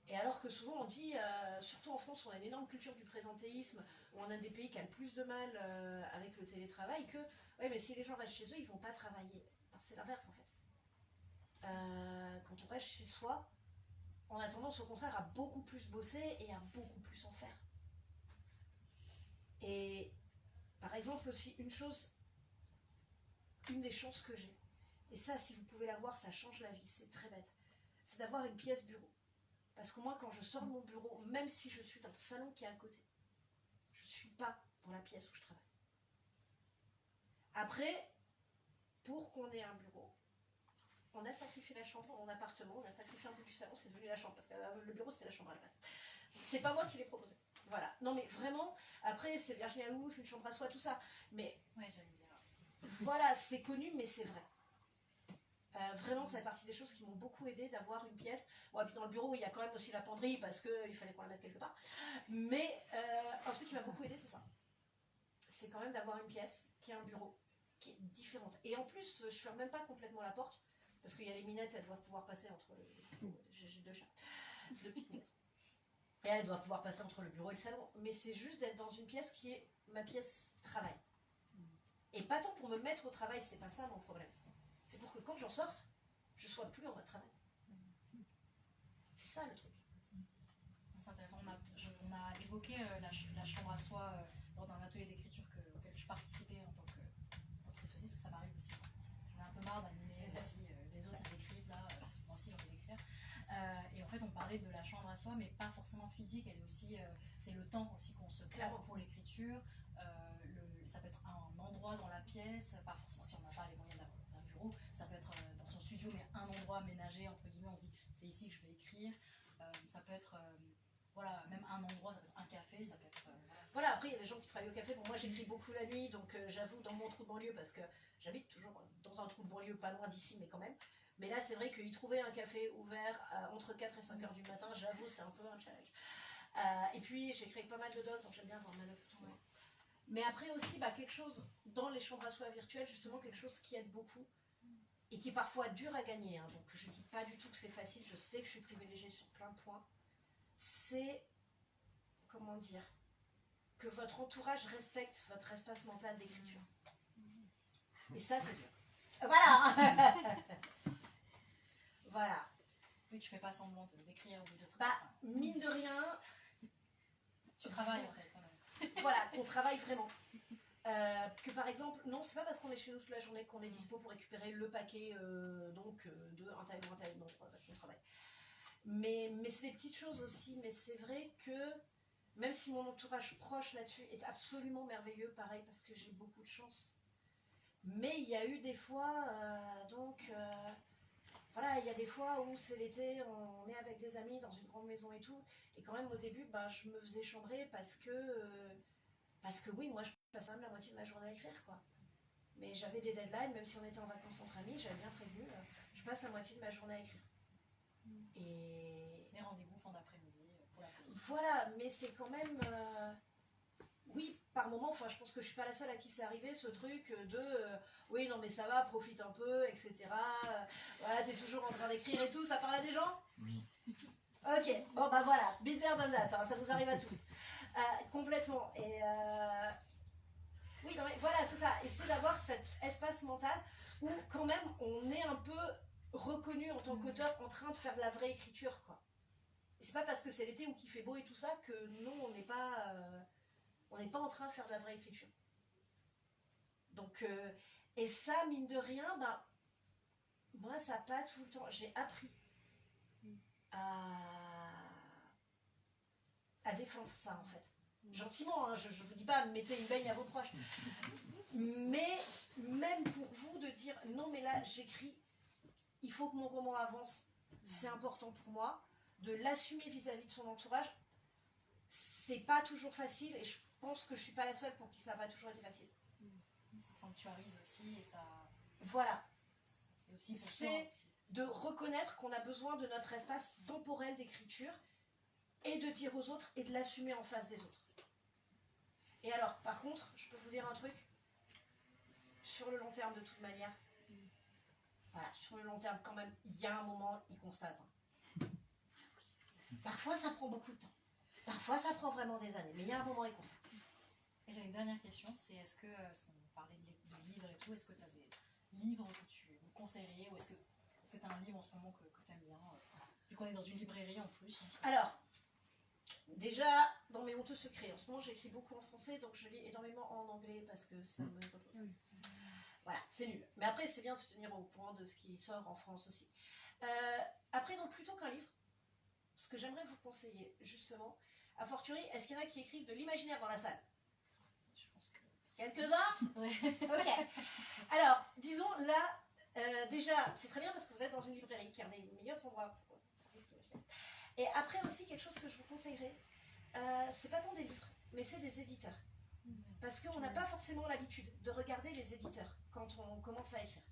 C: Et alors que souvent on dit, surtout en France, on a une énorme culture du présentéisme, où on a des pays qui ont le plus de mal avec le télétravail, que, ouais, mais si les gens restent chez eux, ils vont pas travailler. Alors c'est l'inverse, en fait. Quand on reste chez soi, on a tendance au contraire à beaucoup plus bosser et à beaucoup plus en faire. Et par exemple aussi, une des chances que j'ai, et ça, si vous pouvez la voir, ça change la vie, c'est très bête, c'est d'avoir une pièce bureau. Parce que moi, quand je sors de mon bureau, même si je suis dans le salon qui est à côté, je ne suis pas dans la pièce où je travaille. Après, pour qu'on ait un bureau, on a sacrifié la chambre, mon appartement, on a sacrifié un bout du salon, c'est devenu la chambre, parce que le bureau, c'était la chambre à la base. C'est pas moi qui l'ai proposé. Voilà. Non, mais vraiment, après, c'est Virginia Woolf, une chambre à soi, tout ça. Mais
A: ouais, j'allais dire.
C: Voilà, c'est connu, mais c'est vrai. Vraiment, ça fait partie des choses qui m'ont beaucoup aidé d'avoir une pièce. Bon, et puis dans le bureau, il y a quand même aussi la penderie parce qu'il fallait qu'on la mette quelque part. Mais un truc qui m'a beaucoup aidé, c'est ça. C'est quand même d'avoir une pièce qui a un bureau qui est différente. Et en plus, je ferme même pas complètement la porte parce qu'il y a les minettes, elles doivent pouvoir passer entre le... J'ai 2 chats, 2 petites minettes. Et elles doivent pouvoir passer entre le bureau et le salon. Mais c'est juste d'être dans une pièce qui est ma pièce travail. Et pas tant pour me mettre au travail, c'est pas ça mon problème. C'est pour que quand j'en sorte, je sois plus en mode travail. C'est ça le truc.
A: C'est intéressant. On a évoqué la chambre à soi lors d'un atelier d'écriture auquel je participais en tant qu'autrice aussi, parce que ça m'arrive aussi. J'en ai un peu marre d'animer aussi les autres, ils écrivent là, moi aussi j'ai envie d'écrire. Et en fait, on parlait de la chambre à soi, mais pas forcément physique. Elle est aussi, c'est le temps aussi qu'on se crée pour l'écriture. Ça peut être un endroit dans la pièce, pas forcément si on n'a pas les moyens d'un bureau, ça peut être dans son studio, mais un endroit aménagé, entre guillemets, on se dit c'est ici que je vais écrire. Ça peut être voilà, même un endroit, ça peut être un café, ça peut être...
C: Voilà, après il y a des gens qui travaillent au café. Bon, moi j'écris beaucoup la nuit, donc j'avoue dans mon trou de banlieue, parce que j'habite toujours dans un trou de banlieue, pas loin d'ici, mais quand même. Mais là c'est vrai qu'y trouver un café ouvert entre 4 et 5 heures du matin, j'avoue, c'est un peu un challenge. Et puis j'écris avec pas mal de docs, donc j'aime bien avoir ma note. Ouais. Mais après aussi, quelque chose dans les chambres à soi virtuelles, justement quelque chose qui aide beaucoup et qui est parfois dur à gagner, hein, donc je ne dis pas du tout que c'est facile, je sais que je suis privilégiée sur plein de points, c'est, comment dire, que votre entourage respecte votre espace mental d'écriture. Et ça, c'est dur. Voilà. Voilà.
A: Oui, tu fais pas semblant d'écrire ou de travailler.
C: Mine de rien...
A: Tu travailles en fait quand même.
C: Voilà, qu'on travaille vraiment. Que par exemple, non, c'est pas parce qu'on est chez nous toute la journée qu'on est dispo pour récupérer le paquet de un tel ou un tel, non, parce qu'on travaille. Mais c'est des petites choses aussi, mais c'est vrai que même si mon entourage proche là-dessus est absolument merveilleux, pareil, parce que j'ai beaucoup de chance, mais il y a eu des fois, voilà, il y a des fois où c'est l'été, on est avec des amis dans une grande maison et tout, et quand même au début, je me faisais chambrer parce que Parce que oui, moi, je passais même la moitié de ma journée à écrire, quoi. Mais j'avais des deadlines, même si on était en vacances entre amis, j'avais bien prévenu, je passe la moitié de ma journée à écrire. Et
A: Les rendez-vous fin d'après-midi pour la pause.
C: voilà, mais c'est quand même... oui, par moment, enfin, je pense que je suis pas la seule à qui c'est arrivé, ce truc de... oui, non, mais ça va, profite un peu, etc. Voilà, t'es toujours en train d'écrire et tout, ça parle à des gens?
D: Oui.
C: Ok, bon bah voilà, been there, done that, hein, ça vous arrive à tous. Complètement. Et oui, non, mais voilà, c'est ça. Essayer d'avoir cet espace mental où quand même on est un peu reconnu en tant qu'auteur en train de faire de la vraie écriture, quoi. Et c'est pas parce que c'est l'été ou qu'il fait beau et tout ça que non, on n'est pas en train de faire de la vraie écriture. Donc, et ça, mine de rien, bah, moi, ça n'a pas tout le temps. J'ai appris à défendre ça, en fait. Gentiment, hein, je vous dis pas, mettez une baigne à vos proches. Mais même pour vous de dire, non, mais là, j'écris, il faut que mon roman avance, c'est important pour moi, de l'assumer vis-à-vis de son entourage, c'est pas toujours facile, et je pense que je suis pas la seule pour qui ça va toujours être facile.
A: Ça sanctuarise aussi et ça...
C: Voilà.
A: C'est aussi pour
C: C'est
A: soi.
C: de reconnaître qu'on a besoin de notre espace temporel d'écriture et de dire aux autres et de l'assumer en face des autres. Et alors, par contre, je peux vous dire un truc, sur le long terme de toute manière, voilà, sur le long terme quand même, il y a un moment, il constate. Parfois ça prend beaucoup de temps, parfois ça prend vraiment des années, mais il y a un moment, il constate.
A: Et j'ai une dernière question, c'est est-ce que, parce qu'on parlait de livres et tout, est-ce que tu as des livres que tu me conseillerais, ou est-ce que tu as un livre en ce moment que tu aimes bien, vu qu'on est dans une librairie en plus.
C: Alors, déjà, dans mes honteux secrets, en ce moment j'écris beaucoup en français, donc je lis énormément en anglais parce que ça me repose. Voilà, c'est nul. Mais après, c'est bien de se tenir au courant de ce qui sort en France aussi. Après, donc, plutôt qu'un livre, ce que j'aimerais vous conseiller, justement, a fortiori, est-ce qu'il y en a qui écrivent de l'imaginaire dans la salle?
A: Je pense que...
C: Quelques-uns?
A: Ouais.
C: Ok. Alors, disons, là, déjà, c'est très bien parce que vous êtes dans une librairie qui est un des meilleurs endroits pour l'imaginaire. Et après aussi, quelque chose que je vous conseillerais, c'est pas tant des livres, mais c'est des éditeurs. Parce qu'on n'a pas forcément l'habitude de regarder les éditeurs quand on commence à écrire.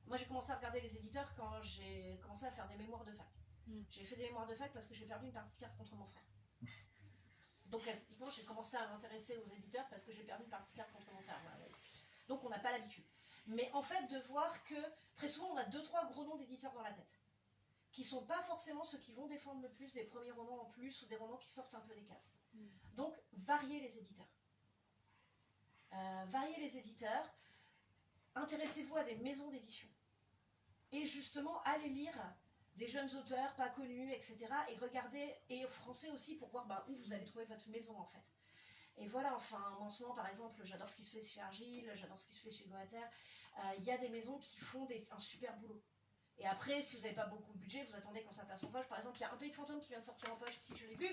C: Moi, j'ai commencé à regarder les éditeurs quand j'ai commencé à faire des mémoires de fac. J'ai fait des mémoires de fac parce que j'ai perdu une partie de carte contre mon frère. Donc, effectivement, j'ai commencé à m'intéresser aux éditeurs parce que j'ai perdu une partie de carte contre mon frère. Voilà. Donc, on n'a pas l'habitude. Mais en fait, de voir que très souvent, on a 2-3 gros noms d'éditeurs dans la tête, qui ne sont pas forcément ceux qui vont défendre le plus des premiers romans en plus ou des romans qui sortent un peu des cases. Donc, variez les éditeurs. Variez les éditeurs, intéressez-vous à des maisons d'édition et justement allez lire des jeunes auteurs pas connus, etc. et regardez, et français aussi pour voir où vous allez trouver votre maison en fait. Et voilà, enfin en ce moment par exemple j'adore ce qui se fait chez Argile, j'adore ce qui se fait chez Goethe, il y a des maisons qui font un super boulot. Et après, si vous n'avez pas beaucoup de budget, vous attendez quand ça passe en poche. Par exemple, il y a Un pays de fantômes qui vient de sortir en poche ici, je l'ai vu.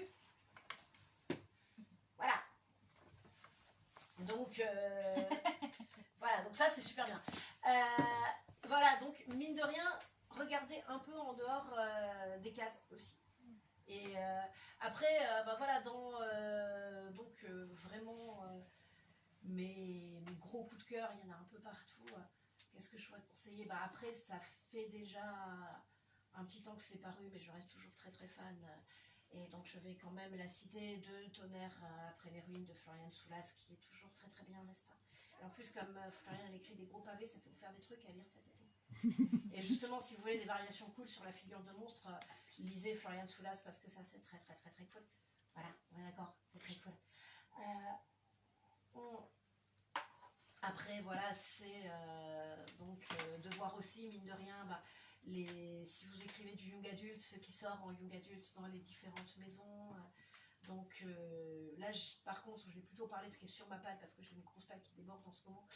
C: Voilà. Donc, voilà, donc ça c'est super bien. Voilà, donc mine de rien, regardez un peu en dehors des cases aussi. Et après, voilà, donc vraiment mes gros coups de cœur, il y en a un peu partout. Qu'est-ce que je pourrais te conseiller? Après, ça fait déjà un petit temps que c'est paru, mais je reste toujours très très fan. Et donc je vais quand même la citer de Tonnerre après les ruines de Florian Soulas, qui est toujours très très bien, n'est-ce pas? Et en plus, comme Florian elle écrit des gros pavés, ça peut vous faire des trucs à lire cet été. Et justement, si vous voulez des variations cool sur la figure de monstre, lisez Florian Soulas parce que ça c'est très très très très cool. Voilà, on est d'accord, c'est très cool. Après, voilà, c'est donc de voir aussi, mine de rien, si vous écrivez du young adulte, ce qui sort en young adulte dans les différentes maisons. Donc là, par contre, je vais plutôt parler de ce qui est sur ma palle parce que j'ai une grosse palle qui déborde en ce moment.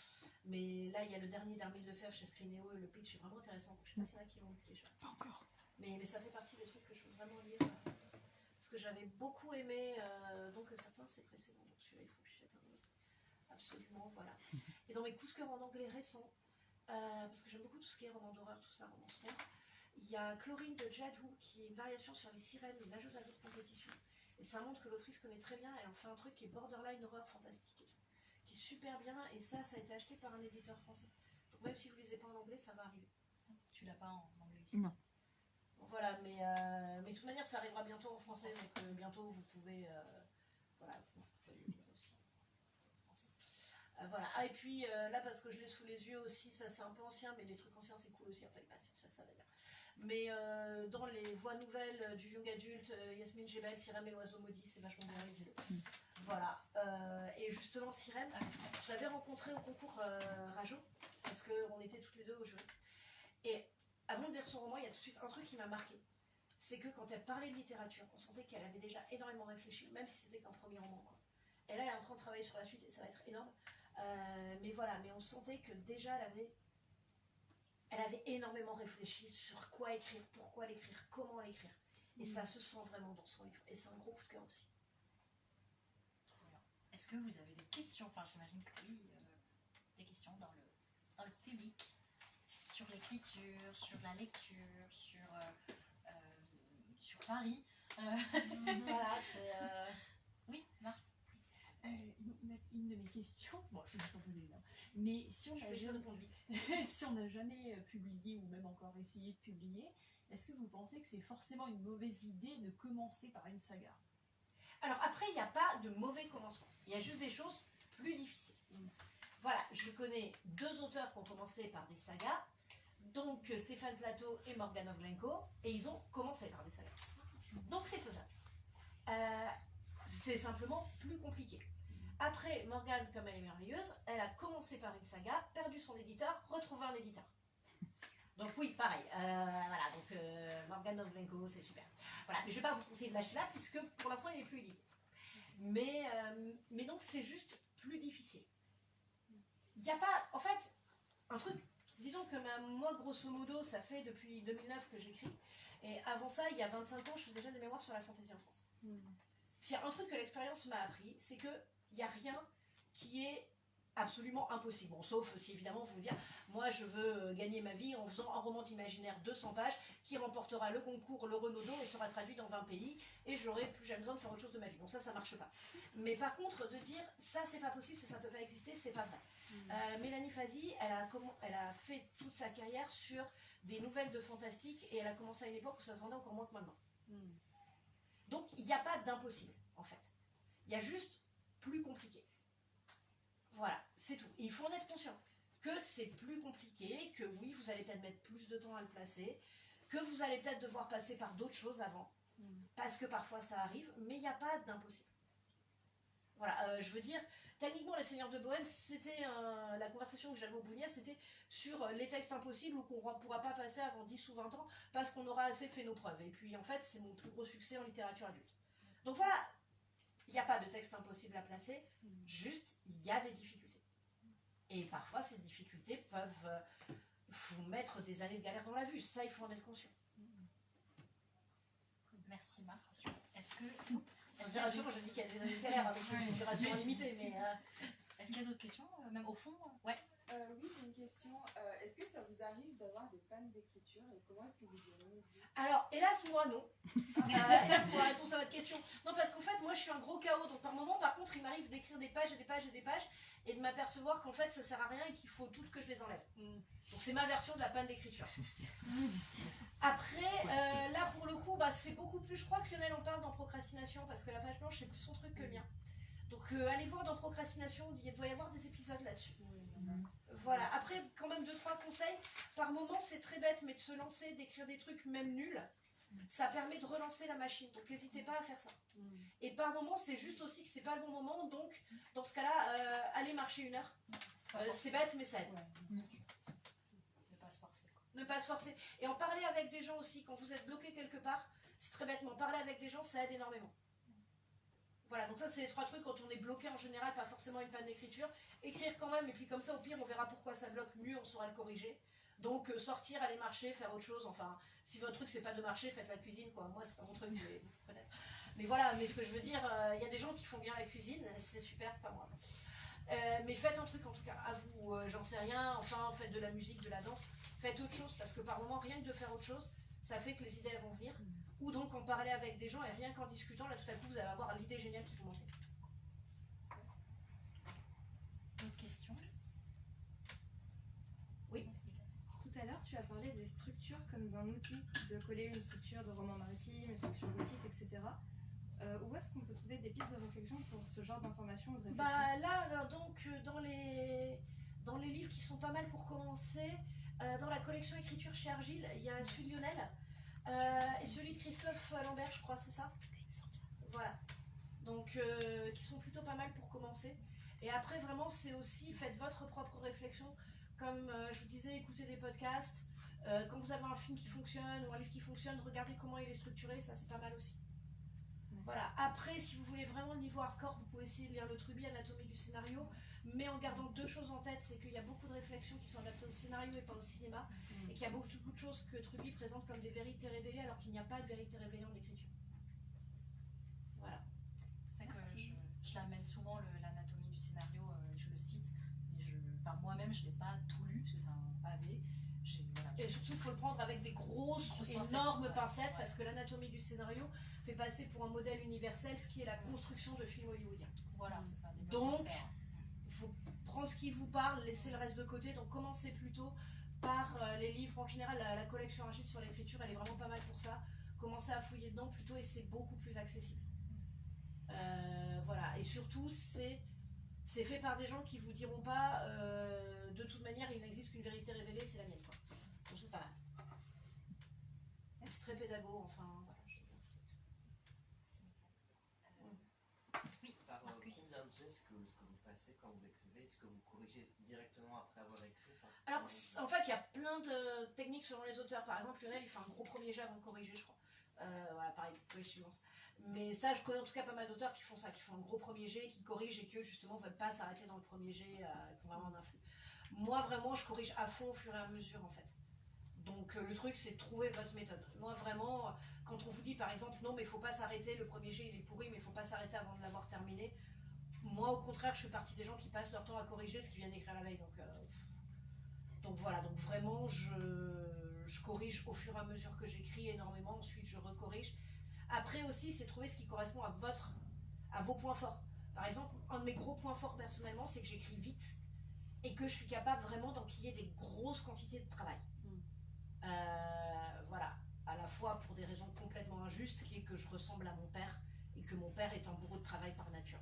C: Mais là, il y a le dernier d'Hermine Lefebvre chez Scrinéo et le pitch est vraiment intéressant. Donc, je ne sais pas s'il y en a qui l'ont lu déjà.
B: Pas encore.
C: Mais ça fait partie des trucs que je veux vraiment lire. Parce que j'avais beaucoup aimé, donc certains de ses précédents. Donc celui-là, il faut que je jette un autre. Absolument, voilà. Et dans mes coups de cœur en anglais récents, parce que j'aime beaucoup tout ce qui est roman d'horreur, tout ça, roman sombre, il y a Chlorine de Jadou, qui est une variation sur les sirènes, une nageuse à vie de compétition. Et ça montre que l'autrice connaît très bien, elle en fait un truc qui est borderline horreur fantastique et tout. super bien, et ça a été acheté par un éditeur français. Donc même si vous ne lisez pas en anglais, ça va arriver.
A: Tu l'as pas en anglais ici?
B: Non.
C: Voilà, mais de toute manière, ça arrivera bientôt en français, donc bientôt vous pouvez, voilà, vous pouvez le lire aussi en français. Voilà, ah, et puis là, parce que je l'ai sous les yeux aussi, ça c'est un peu ancien, mais les trucs anciens c'est cool aussi, enfin pas si ancien que ça d'ailleurs. Mais dans les voix nouvelles du young adulte, Yasmine Jebel, Sirem et l'oiseau maudit, c'est vachement bien, lisez-le. Voilà, et justement Sirem, je l'avais rencontrée au concours Rajo, parce qu'on était toutes les deux au jury. Et avant de lire son roman, il y a tout de suite un truc qui m'a marqué. C'est que quand elle parlait de littérature, on sentait qu'elle avait déjà énormément réfléchi, même si c'était qu'un premier roman, quoi. Et là, elle est en train de travailler sur la suite et ça va être énorme. Mais voilà, mais on sentait que déjà elle avait énormément réfléchi sur quoi écrire, pourquoi l'écrire, comment l'écrire. Et ça se sent vraiment dans son livre. Et c'est un gros coup de cœur aussi.
A: Trop bien. Est-ce que vous avez des questions? Enfin, j'imagine que oui, des questions dans le public, sur l'écriture, sur la lecture, sur Paris.
C: Voilà, c'est...
A: Oui, Marthe.
B: Une de mes questions, bon, je vais juste en poser une, hein. Mais si on
C: Je
B: n'a
C: vais essayer de
B: jamais,
C: répondre vite.
B: si on n'a jamais publié ou même encore essayé de publier, est-ce que vous pensez que c'est forcément une mauvaise idée de commencer par une saga?
C: Alors après, il n'y a pas de mauvais commencement. Il y a juste des choses plus difficiles. Voilà, je connais 2 auteurs qui ont commencé par des sagas, donc Stéphane Plateau et Morgan Ovlenko, et ils ont commencé par des sagas. Donc c'est faisable. C'est simplement plus compliqué. Après, Morgane, comme elle est merveilleuse, elle a commencé par une saga, perdu son éditeur, retrouvé un éditeur. Donc oui, pareil. Voilà, donc Morgan Ovlenko, c'est super. Voilà, mais je ne vais pas vous conseiller de lâcher là, puisque pour l'instant, il n'est plus édité. Mais donc, c'est juste plus difficile. Il n'y a pas, en fait, un truc, disons que moi, grosso modo, ça fait depuis 2009 que j'écris, et avant ça, il y a 25 ans, je faisais déjà des mémoires sur la fantaisie en France. S'il y a un truc que l'expérience m'a appris, c'est qu'il n'y a rien qui est absolument impossible. Bon, sauf si évidemment vous dire, moi je veux gagner ma vie en faisant un roman imaginaire 200 pages qui remportera le concours, le Renaudot et sera traduit dans 20 pays et j'aurai plus jamais besoin de faire autre chose de ma vie. Bon, ça marche pas. Mais par contre, de dire ça c'est pas possible, ça peut pas exister, c'est pas vrai. Mélanie Fazi, elle a fait toute sa carrière sur des nouvelles de fantastique et elle a commencé à une époque où ça se vendait encore moins que maintenant. Donc il n'y a pas d'impossible en fait. Il y a juste plus compliqué. Voilà, c'est tout. Il faut en être conscient que c'est plus compliqué, que oui, vous allez peut-être mettre plus de temps à le placer, que vous allez peut-être devoir passer par d'autres choses avant, parce que parfois ça arrive, mais il n'y a pas d'impossible. Voilà, je veux dire, techniquement, Les Seigneurs de Bohême, c'était la conversation que j'avais au Bougnat, c'était sur les textes impossibles ou qu'on ne pourra pas passer avant 10 ou 20 ans parce qu'on aura assez fait nos preuves. Et puis en fait, c'est mon plus gros succès en littérature adulte. Donc voilà, il n'y a pas de texte impossible à placer, juste il y a des difficultés. Et parfois ces difficultés peuvent vous mettre des années de galère dans la vue, ça il faut en être conscient.
A: Merci Marthe. Est-ce que...
C: Moi je dis qu'il y a des années de galère, donc c'est une duration limitée, mais...
A: Est-ce qu'il y a d'autres questions, même au fond? Ouais.
D: Oui, j'ai une question. Est-ce que ça vous arrive d'avoir des pannes d'écriture et comment est-ce que vous y remédiez?
C: Alors, hélas, moi, non. Hélas, pour la réponse à votre question. Non, parce qu'en fait, moi, je suis un gros chaos. Donc, par moment, par contre, il m'arrive d'écrire des pages et des pages et des pages et de m'apercevoir qu'en fait, ça sert à rien et qu'il faut toutes que je les enlève. Donc, c'est ma version de la panne d'écriture. Après, là, pour le coup, c'est beaucoup plus... Je crois que Lionel en parle dans Procrastination parce que la page blanche, c'est plus son truc que le mien. Donc, allez voir dans Procrastination, il doit y avoir des épisodes là-dessus. Voilà, après quand même 2-3 conseils. Par moment c'est très bête, mais de se lancer, d'écrire des trucs même nuls, ça permet de relancer la machine, donc n'hésitez pas à faire ça. Et par moment c'est juste aussi que c'est pas le bon moment, donc dans ce cas-là, allez marcher 1 heure. C'est bête mais ça aide.
A: Ne pas se forcer.
C: Ne pas se forcer. Et en parler avec des gens aussi, quand vous êtes bloqué quelque part, c'est très bêtement, parler avec des gens ça aide énormément. Voilà, donc ça c'est les 3 trucs quand on est bloqué en général, pas forcément une panne d'écriture. Écrire quand même, et puis comme ça au pire on verra pourquoi ça bloque, mieux on saura le corriger. Donc sortir, aller marcher, faire autre chose, enfin si votre truc c'est pas de marcher, faites la cuisine quoi, moi c'est pas mon truc, mais voilà, mais ce que je veux dire, il y a des gens qui font bien la cuisine, c'est super, pas moi. Mais faites un truc en tout cas, à vous, j'en sais rien, enfin faites de la musique, de la danse, faites autre chose, parce que par moment rien que de faire autre chose, ça fait que les idées elles vont venir. Ou donc en parler avec des gens et rien qu'en discutant, là tout à coup vous allez avoir l'idée géniale qui vous manquait.
E: tu as parlé des structures comme d'un outil, de coller une structure de roman maritime, une structure gothique, etc. Où est-ce qu'on peut trouver des pistes de réflexion pour ce genre d'informations ou de réflexion?
C: Bah là, alors, donc, dans les livres qui sont pas mal pour commencer, dans la collection écriture chez Argile, il y a celui de Lionel et celui de Christophe Lambert, je crois, c'est ça? Voilà. Donc, qui sont plutôt pas mal pour commencer. Et après, vraiment, c'est aussi, faites votre propre réflexion. Comme je vous disais, écoutez des podcasts. Quand vous avez un film qui fonctionne ou un livre qui fonctionne, regardez comment il est structuré, ça c'est pas mal aussi. Voilà. Après, si vous voulez vraiment le niveau hardcore, vous pouvez essayer de lire le Truby, Anatomie du scénario, mais en gardant deux choses en tête, c'est qu'il y a beaucoup de réflexions qui sont adaptées au scénario et pas au cinéma, et qu'il y a beaucoup de choses que Truby présente comme des vérités révélées, alors qu'il n'y a pas de vérité révélée en écriture. Voilà.
A: C'est vrai que je l'amène souvent, l'anatomie du scénario, je le cite, mais moi-même je ne l'ai pas tout lu, parce que c'est un pavé.
C: Et surtout, il faut le prendre avec des grosses énormes pincettes, parce que l'anatomie du scénario fait passer pour un modèle universel, ce qui est la construction de films hollywoodiens.
A: Voilà, c'est ça.
C: Donc, il faut prendre ce qui vous parle, laisser le reste de côté. Donc, commencez plutôt par les livres. En général, la collection Argile sur l'écriture, elle est vraiment pas mal pour ça. Commencez à fouiller dedans plutôt, et c'est beaucoup plus accessible. Voilà, et surtout, c'est fait par des gens qui vous diront pas de toute manière, il n'existe qu'une vérité révélée, c'est la mienne, quoi. Donc, c'est pas mal. C'est très pédago, enfin, voilà.
A: Oui,
F: Par
A: Marcus.
F: combien de gestes ce que vous passez quand vous écrivez? Est-ce que vous corrigez directement après avoir écrit?
C: Alors, en fait, il y a plein de techniques selon les auteurs. Par exemple, Lionel, il fait un gros premier jet avant de corriger, je crois. Voilà, pareil, oui, je suis montre. Mais ça, je connais en tout cas pas mal d'auteurs qui font ça, qui font un gros premier jet, qui corrigent et que justement ne veulent pas s'arrêter dans le premier jet, qui ont vraiment un influx. Moi, vraiment, je corrige à fond au fur et à mesure, en fait. Donc, le truc, c'est de trouver votre méthode. Moi, vraiment, quand on vous dit, par exemple, non, mais il ne faut pas s'arrêter, le premier jet, il est pourri, mais il ne faut pas s'arrêter avant de l'avoir terminé. Moi, au contraire, je fais partie des gens qui passent leur temps à corriger ce qu'ils viennent d'écrire la veille. Donc voilà, donc vraiment, je corrige au fur et à mesure que j'écris énormément. Ensuite, je recorrige. Après aussi, c'est trouver ce qui correspond à vos points forts. Par exemple, un de mes gros points forts personnellement, c'est que j'écris vite et que je suis capable vraiment d'enquiller des grosses quantités de travail. Voilà, à la fois pour des raisons complètement injustes, qui est que je ressemble à mon père et que mon père est un bourreau de travail par nature.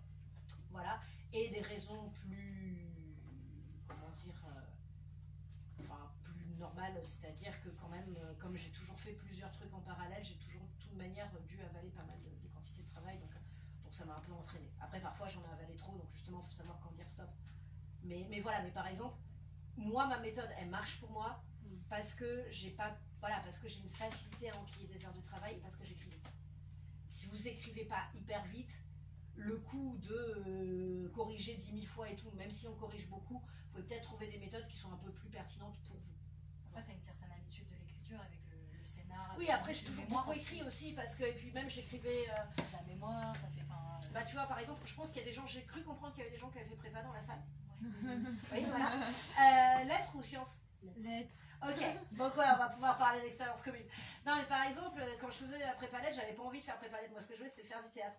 C: Voilà, et des raisons plus, comment dire, plus normales, c'est-à-dire que quand même, comme j'ai toujours fait plusieurs trucs en parallèle, j'ai toujours de toute manière dû avaler pas mal de quantité de travail, donc ça m'a un peu entraîné. Après, parfois j'en ai avalé trop, donc justement, il faut savoir quand dire stop. Mais voilà, mais par exemple, moi, ma méthode, elle marche pour moi parce que j'ai une facilité à enquiller des heures de travail et parce que j'écris vite. Si vous écrivez pas hyper vite, le coup de corriger 10 000 fois et tout, même si on corrige beaucoup, vous pouvez peut-être trouver des méthodes qui sont un peu plus pertinentes pour vous.
A: Après, tu as une certaine habitude de l'écriture avec le scénar.
C: Oui, après, j'ai toujours beaucoup écrit aussi, parce que, et puis même, j'écrivais.
A: La mémoire, ça fait.
C: Bah, tu vois, par exemple, je pense qu'il y a des gens, j'ai cru comprendre qu'il y avait des gens qui avaient fait prépa dans la salle. Oui, voilà. Lettres ou sciences?
B: Lettres.
C: Ok, donc ouais, on va pouvoir parler d'expérience commune. Non, mais par exemple, quand je faisais la prépa lettres, j'avais pas envie de faire prépa lettres. Moi, ce que je voulais, c'était faire du théâtre.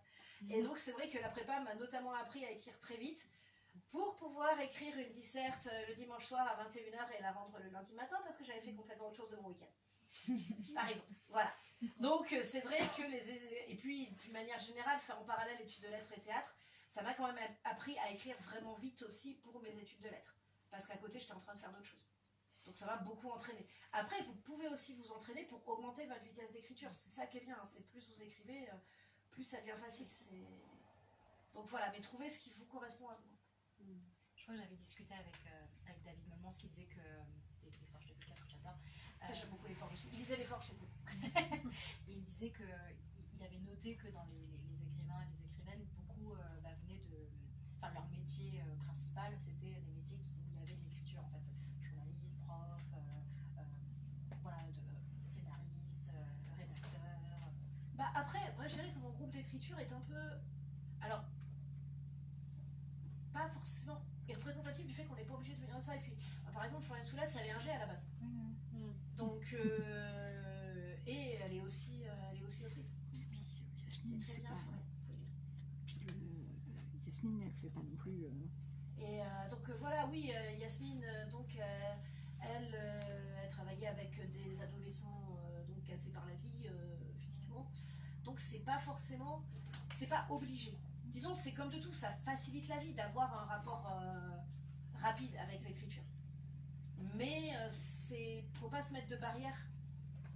C: Et donc, c'est vrai que la prépa m'a notamment appris à écrire très vite pour pouvoir écrire une disserte le dimanche soir à 21h et la rendre le lundi matin parce que j'avais fait complètement autre chose de mon week-end. Par exemple, voilà. Donc, c'est vrai que et puis, d'une manière générale, faire en parallèle études de lettres et théâtre, ça m'a quand même appris à écrire vraiment vite aussi pour mes études de lettres. Parce qu'à côté, j'étais en train de faire d'autres choses. Donc ça m'a beaucoup entraîné. Après, vous pouvez aussi vous entraîner pour augmenter votre vitesse d'écriture. C'est ça qui est bien, hein. C'est plus vous écrivez, plus ça devient facile. Donc voilà, mais trouvez ce qui vous correspond à vous.
A: Je crois que j'avais discuté avec David Memons qui disait que des Forges de Vulcain, que j'adore.
C: J'aime beaucoup les Forges aussi. Il lisait les Forges chez vous.
A: Et il disait qu'il avait noté que dans les écrivains et les écrivaines, beaucoup venaient de. Enfin, leur métier principal, c'était des métiers où il y avait de l'écriture, en fait. Journaliste, prof, voilà, scénariste, rédacteur.
C: Bah après, moi je dirais que mon groupe d'écriture est un peu. Alors, pas forcément représentatif du fait qu'on n'est pas obligé de venir de ça. Et puis, par exemple, Floriane Soulas, elle est ingé à la base. Donc, et elle est aussi autrice.
G: Et puis Yasmine,
C: c'est très bien,
G: pas...
C: ouais, faut le dire.
G: Puis Yasmine, elle fait pas non plus.
C: Et donc voilà, oui, Yasmine, donc Elle travaillait avec des adolescents donc cassés par la vie physiquement. Donc c'est pas forcément, c'est pas obligé. Disons, c'est comme de tout, ça facilite la vie d'avoir un rapport rapide avec l'écriture. Mais faut pas se mettre de barrière,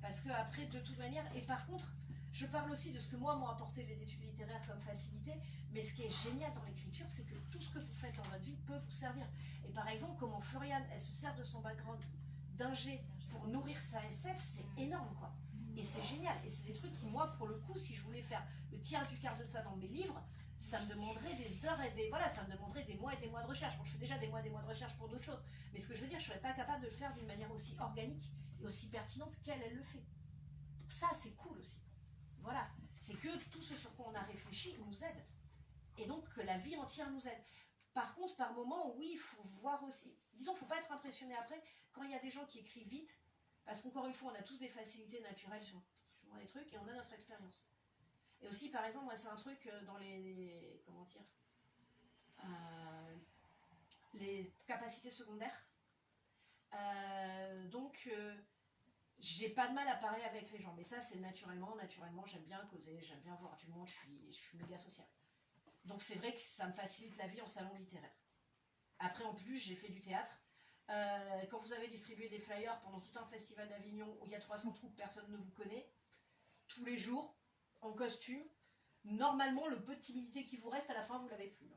C: parce que après, de toute manière, et par contre, je parle aussi de ce que moi m'ont apporté les études littéraires comme facilité, mais ce qui est génial dans l'écriture, c'est que tout ce que vous faites dans votre vie peut vous servir. Et par exemple, comment Floriane, elle se sert de son background d'ingé pour nourrir sa SF, c'est énorme, quoi. Et c'est génial. Et c'est des trucs qui, moi, pour le coup, si je voulais faire le tiers du quart de ça dans mes livres, ça me demanderait des heures et des... Voilà, ça me demanderait des mois et des mois de recherche. Bon, je fais déjà des mois et des mois de recherche pour d'autres choses. Mais ce que je veux dire, je ne serais pas capable de le faire d'une manière aussi organique et aussi pertinente qu'elle, elle le fait. Donc ça, c'est cool aussi. Voilà. C'est que tout ce sur quoi on a réfléchi nous aide. Et donc, que la vie entière nous aide. Par contre, par moment, oui, il faut voir aussi... Disons, il ne faut pas être impressionné après quand il y a des gens qui écrivent vite, parce qu'encore une fois, on a tous des facilités naturelles sur les trucs et on a notre expérience. Et aussi, par exemple, moi, c'est un truc dans les comment dire, les capacités secondaires. Donc, j'ai pas de mal à parler avec les gens. Mais ça, c'est naturellement, j'aime bien causer, j'aime bien voir du monde, je suis méga sociale. Donc, c'est vrai que ça me facilite la vie en salon littéraire. Après, en plus, j'ai fait du théâtre. Quand vous avez distribué des flyers pendant tout un festival d'Avignon où il y a 300 troupes, personne ne vous connaît, tous les jours, en costume, normalement, le peu de timidité qui vous reste, à la fin, vous l'avez plus.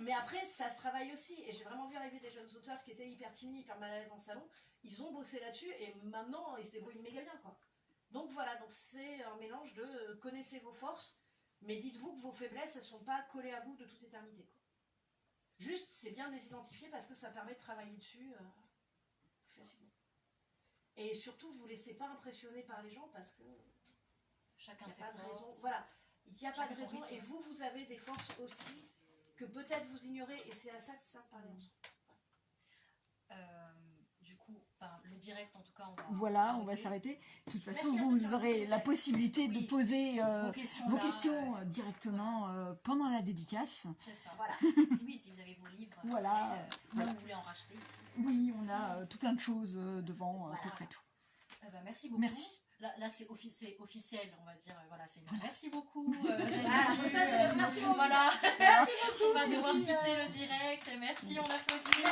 C: Mais après, ça se travaille aussi. Et j'ai vraiment vu arriver des jeunes auteurs qui étaient hyper timides, hyper mal à l'aise en salon. Ils ont bossé là-dessus et maintenant, ils se débrouillent méga bien, quoi. Donc voilà, donc c'est un mélange de connaissez vos forces, mais dites-vous que vos faiblesses, elles ne sont pas collées à vous de toute éternité, quoi. Juste, c'est bien de les identifier parce que ça permet de travailler dessus plus facilement. Et surtout, vous ne vous laissez pas impressionner par les gens parce que
A: Chacun
C: il n'y
A: ses
C: a pas de raison.
A: forces.
C: Voilà, il n'y a pas de
A: Chacun son
C: raison.
A: rythme.
C: Et vous avez des forces aussi que peut-être vous ignorez. Et c'est à ça que ça parle ensemble.
A: Du coup, le direct, en tout cas,
G: Voilà, on va
A: arrêter.
G: s'arrêter. De toute
C: Merci
G: façon,
C: à
G: vous
C: tous
G: aurez
C: d'avoir
G: la
C: été
G: possibilité de
A: Oui.
G: poser
A: questions,
G: vos
A: là,
G: questions directement pendant la dédicace.
A: C'est ça.
C: Voilà.
A: Si vous avez vos livres,
G: Voilà,
A: après,
G: voilà.
A: vous voulez en racheter ici.
G: Oui, on a tout plein de choses devant, à peu
C: Voilà.
G: près tout.
A: Merci beaucoup.
G: Merci.
A: Là c'est officiel, on va dire. Voilà, c'est une... Merci beaucoup.
C: Voilà, comme ça, c'est merci beaucoup.
A: Voilà.
C: Merci beaucoup.
A: On va devoir
C: Merci,
A: quitter le direct. Merci, on applaudit.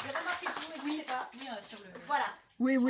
C: Je remercie tout, n'hésitez pas.
A: Oui, sur le...
C: Voilà.
G: Oui, oui.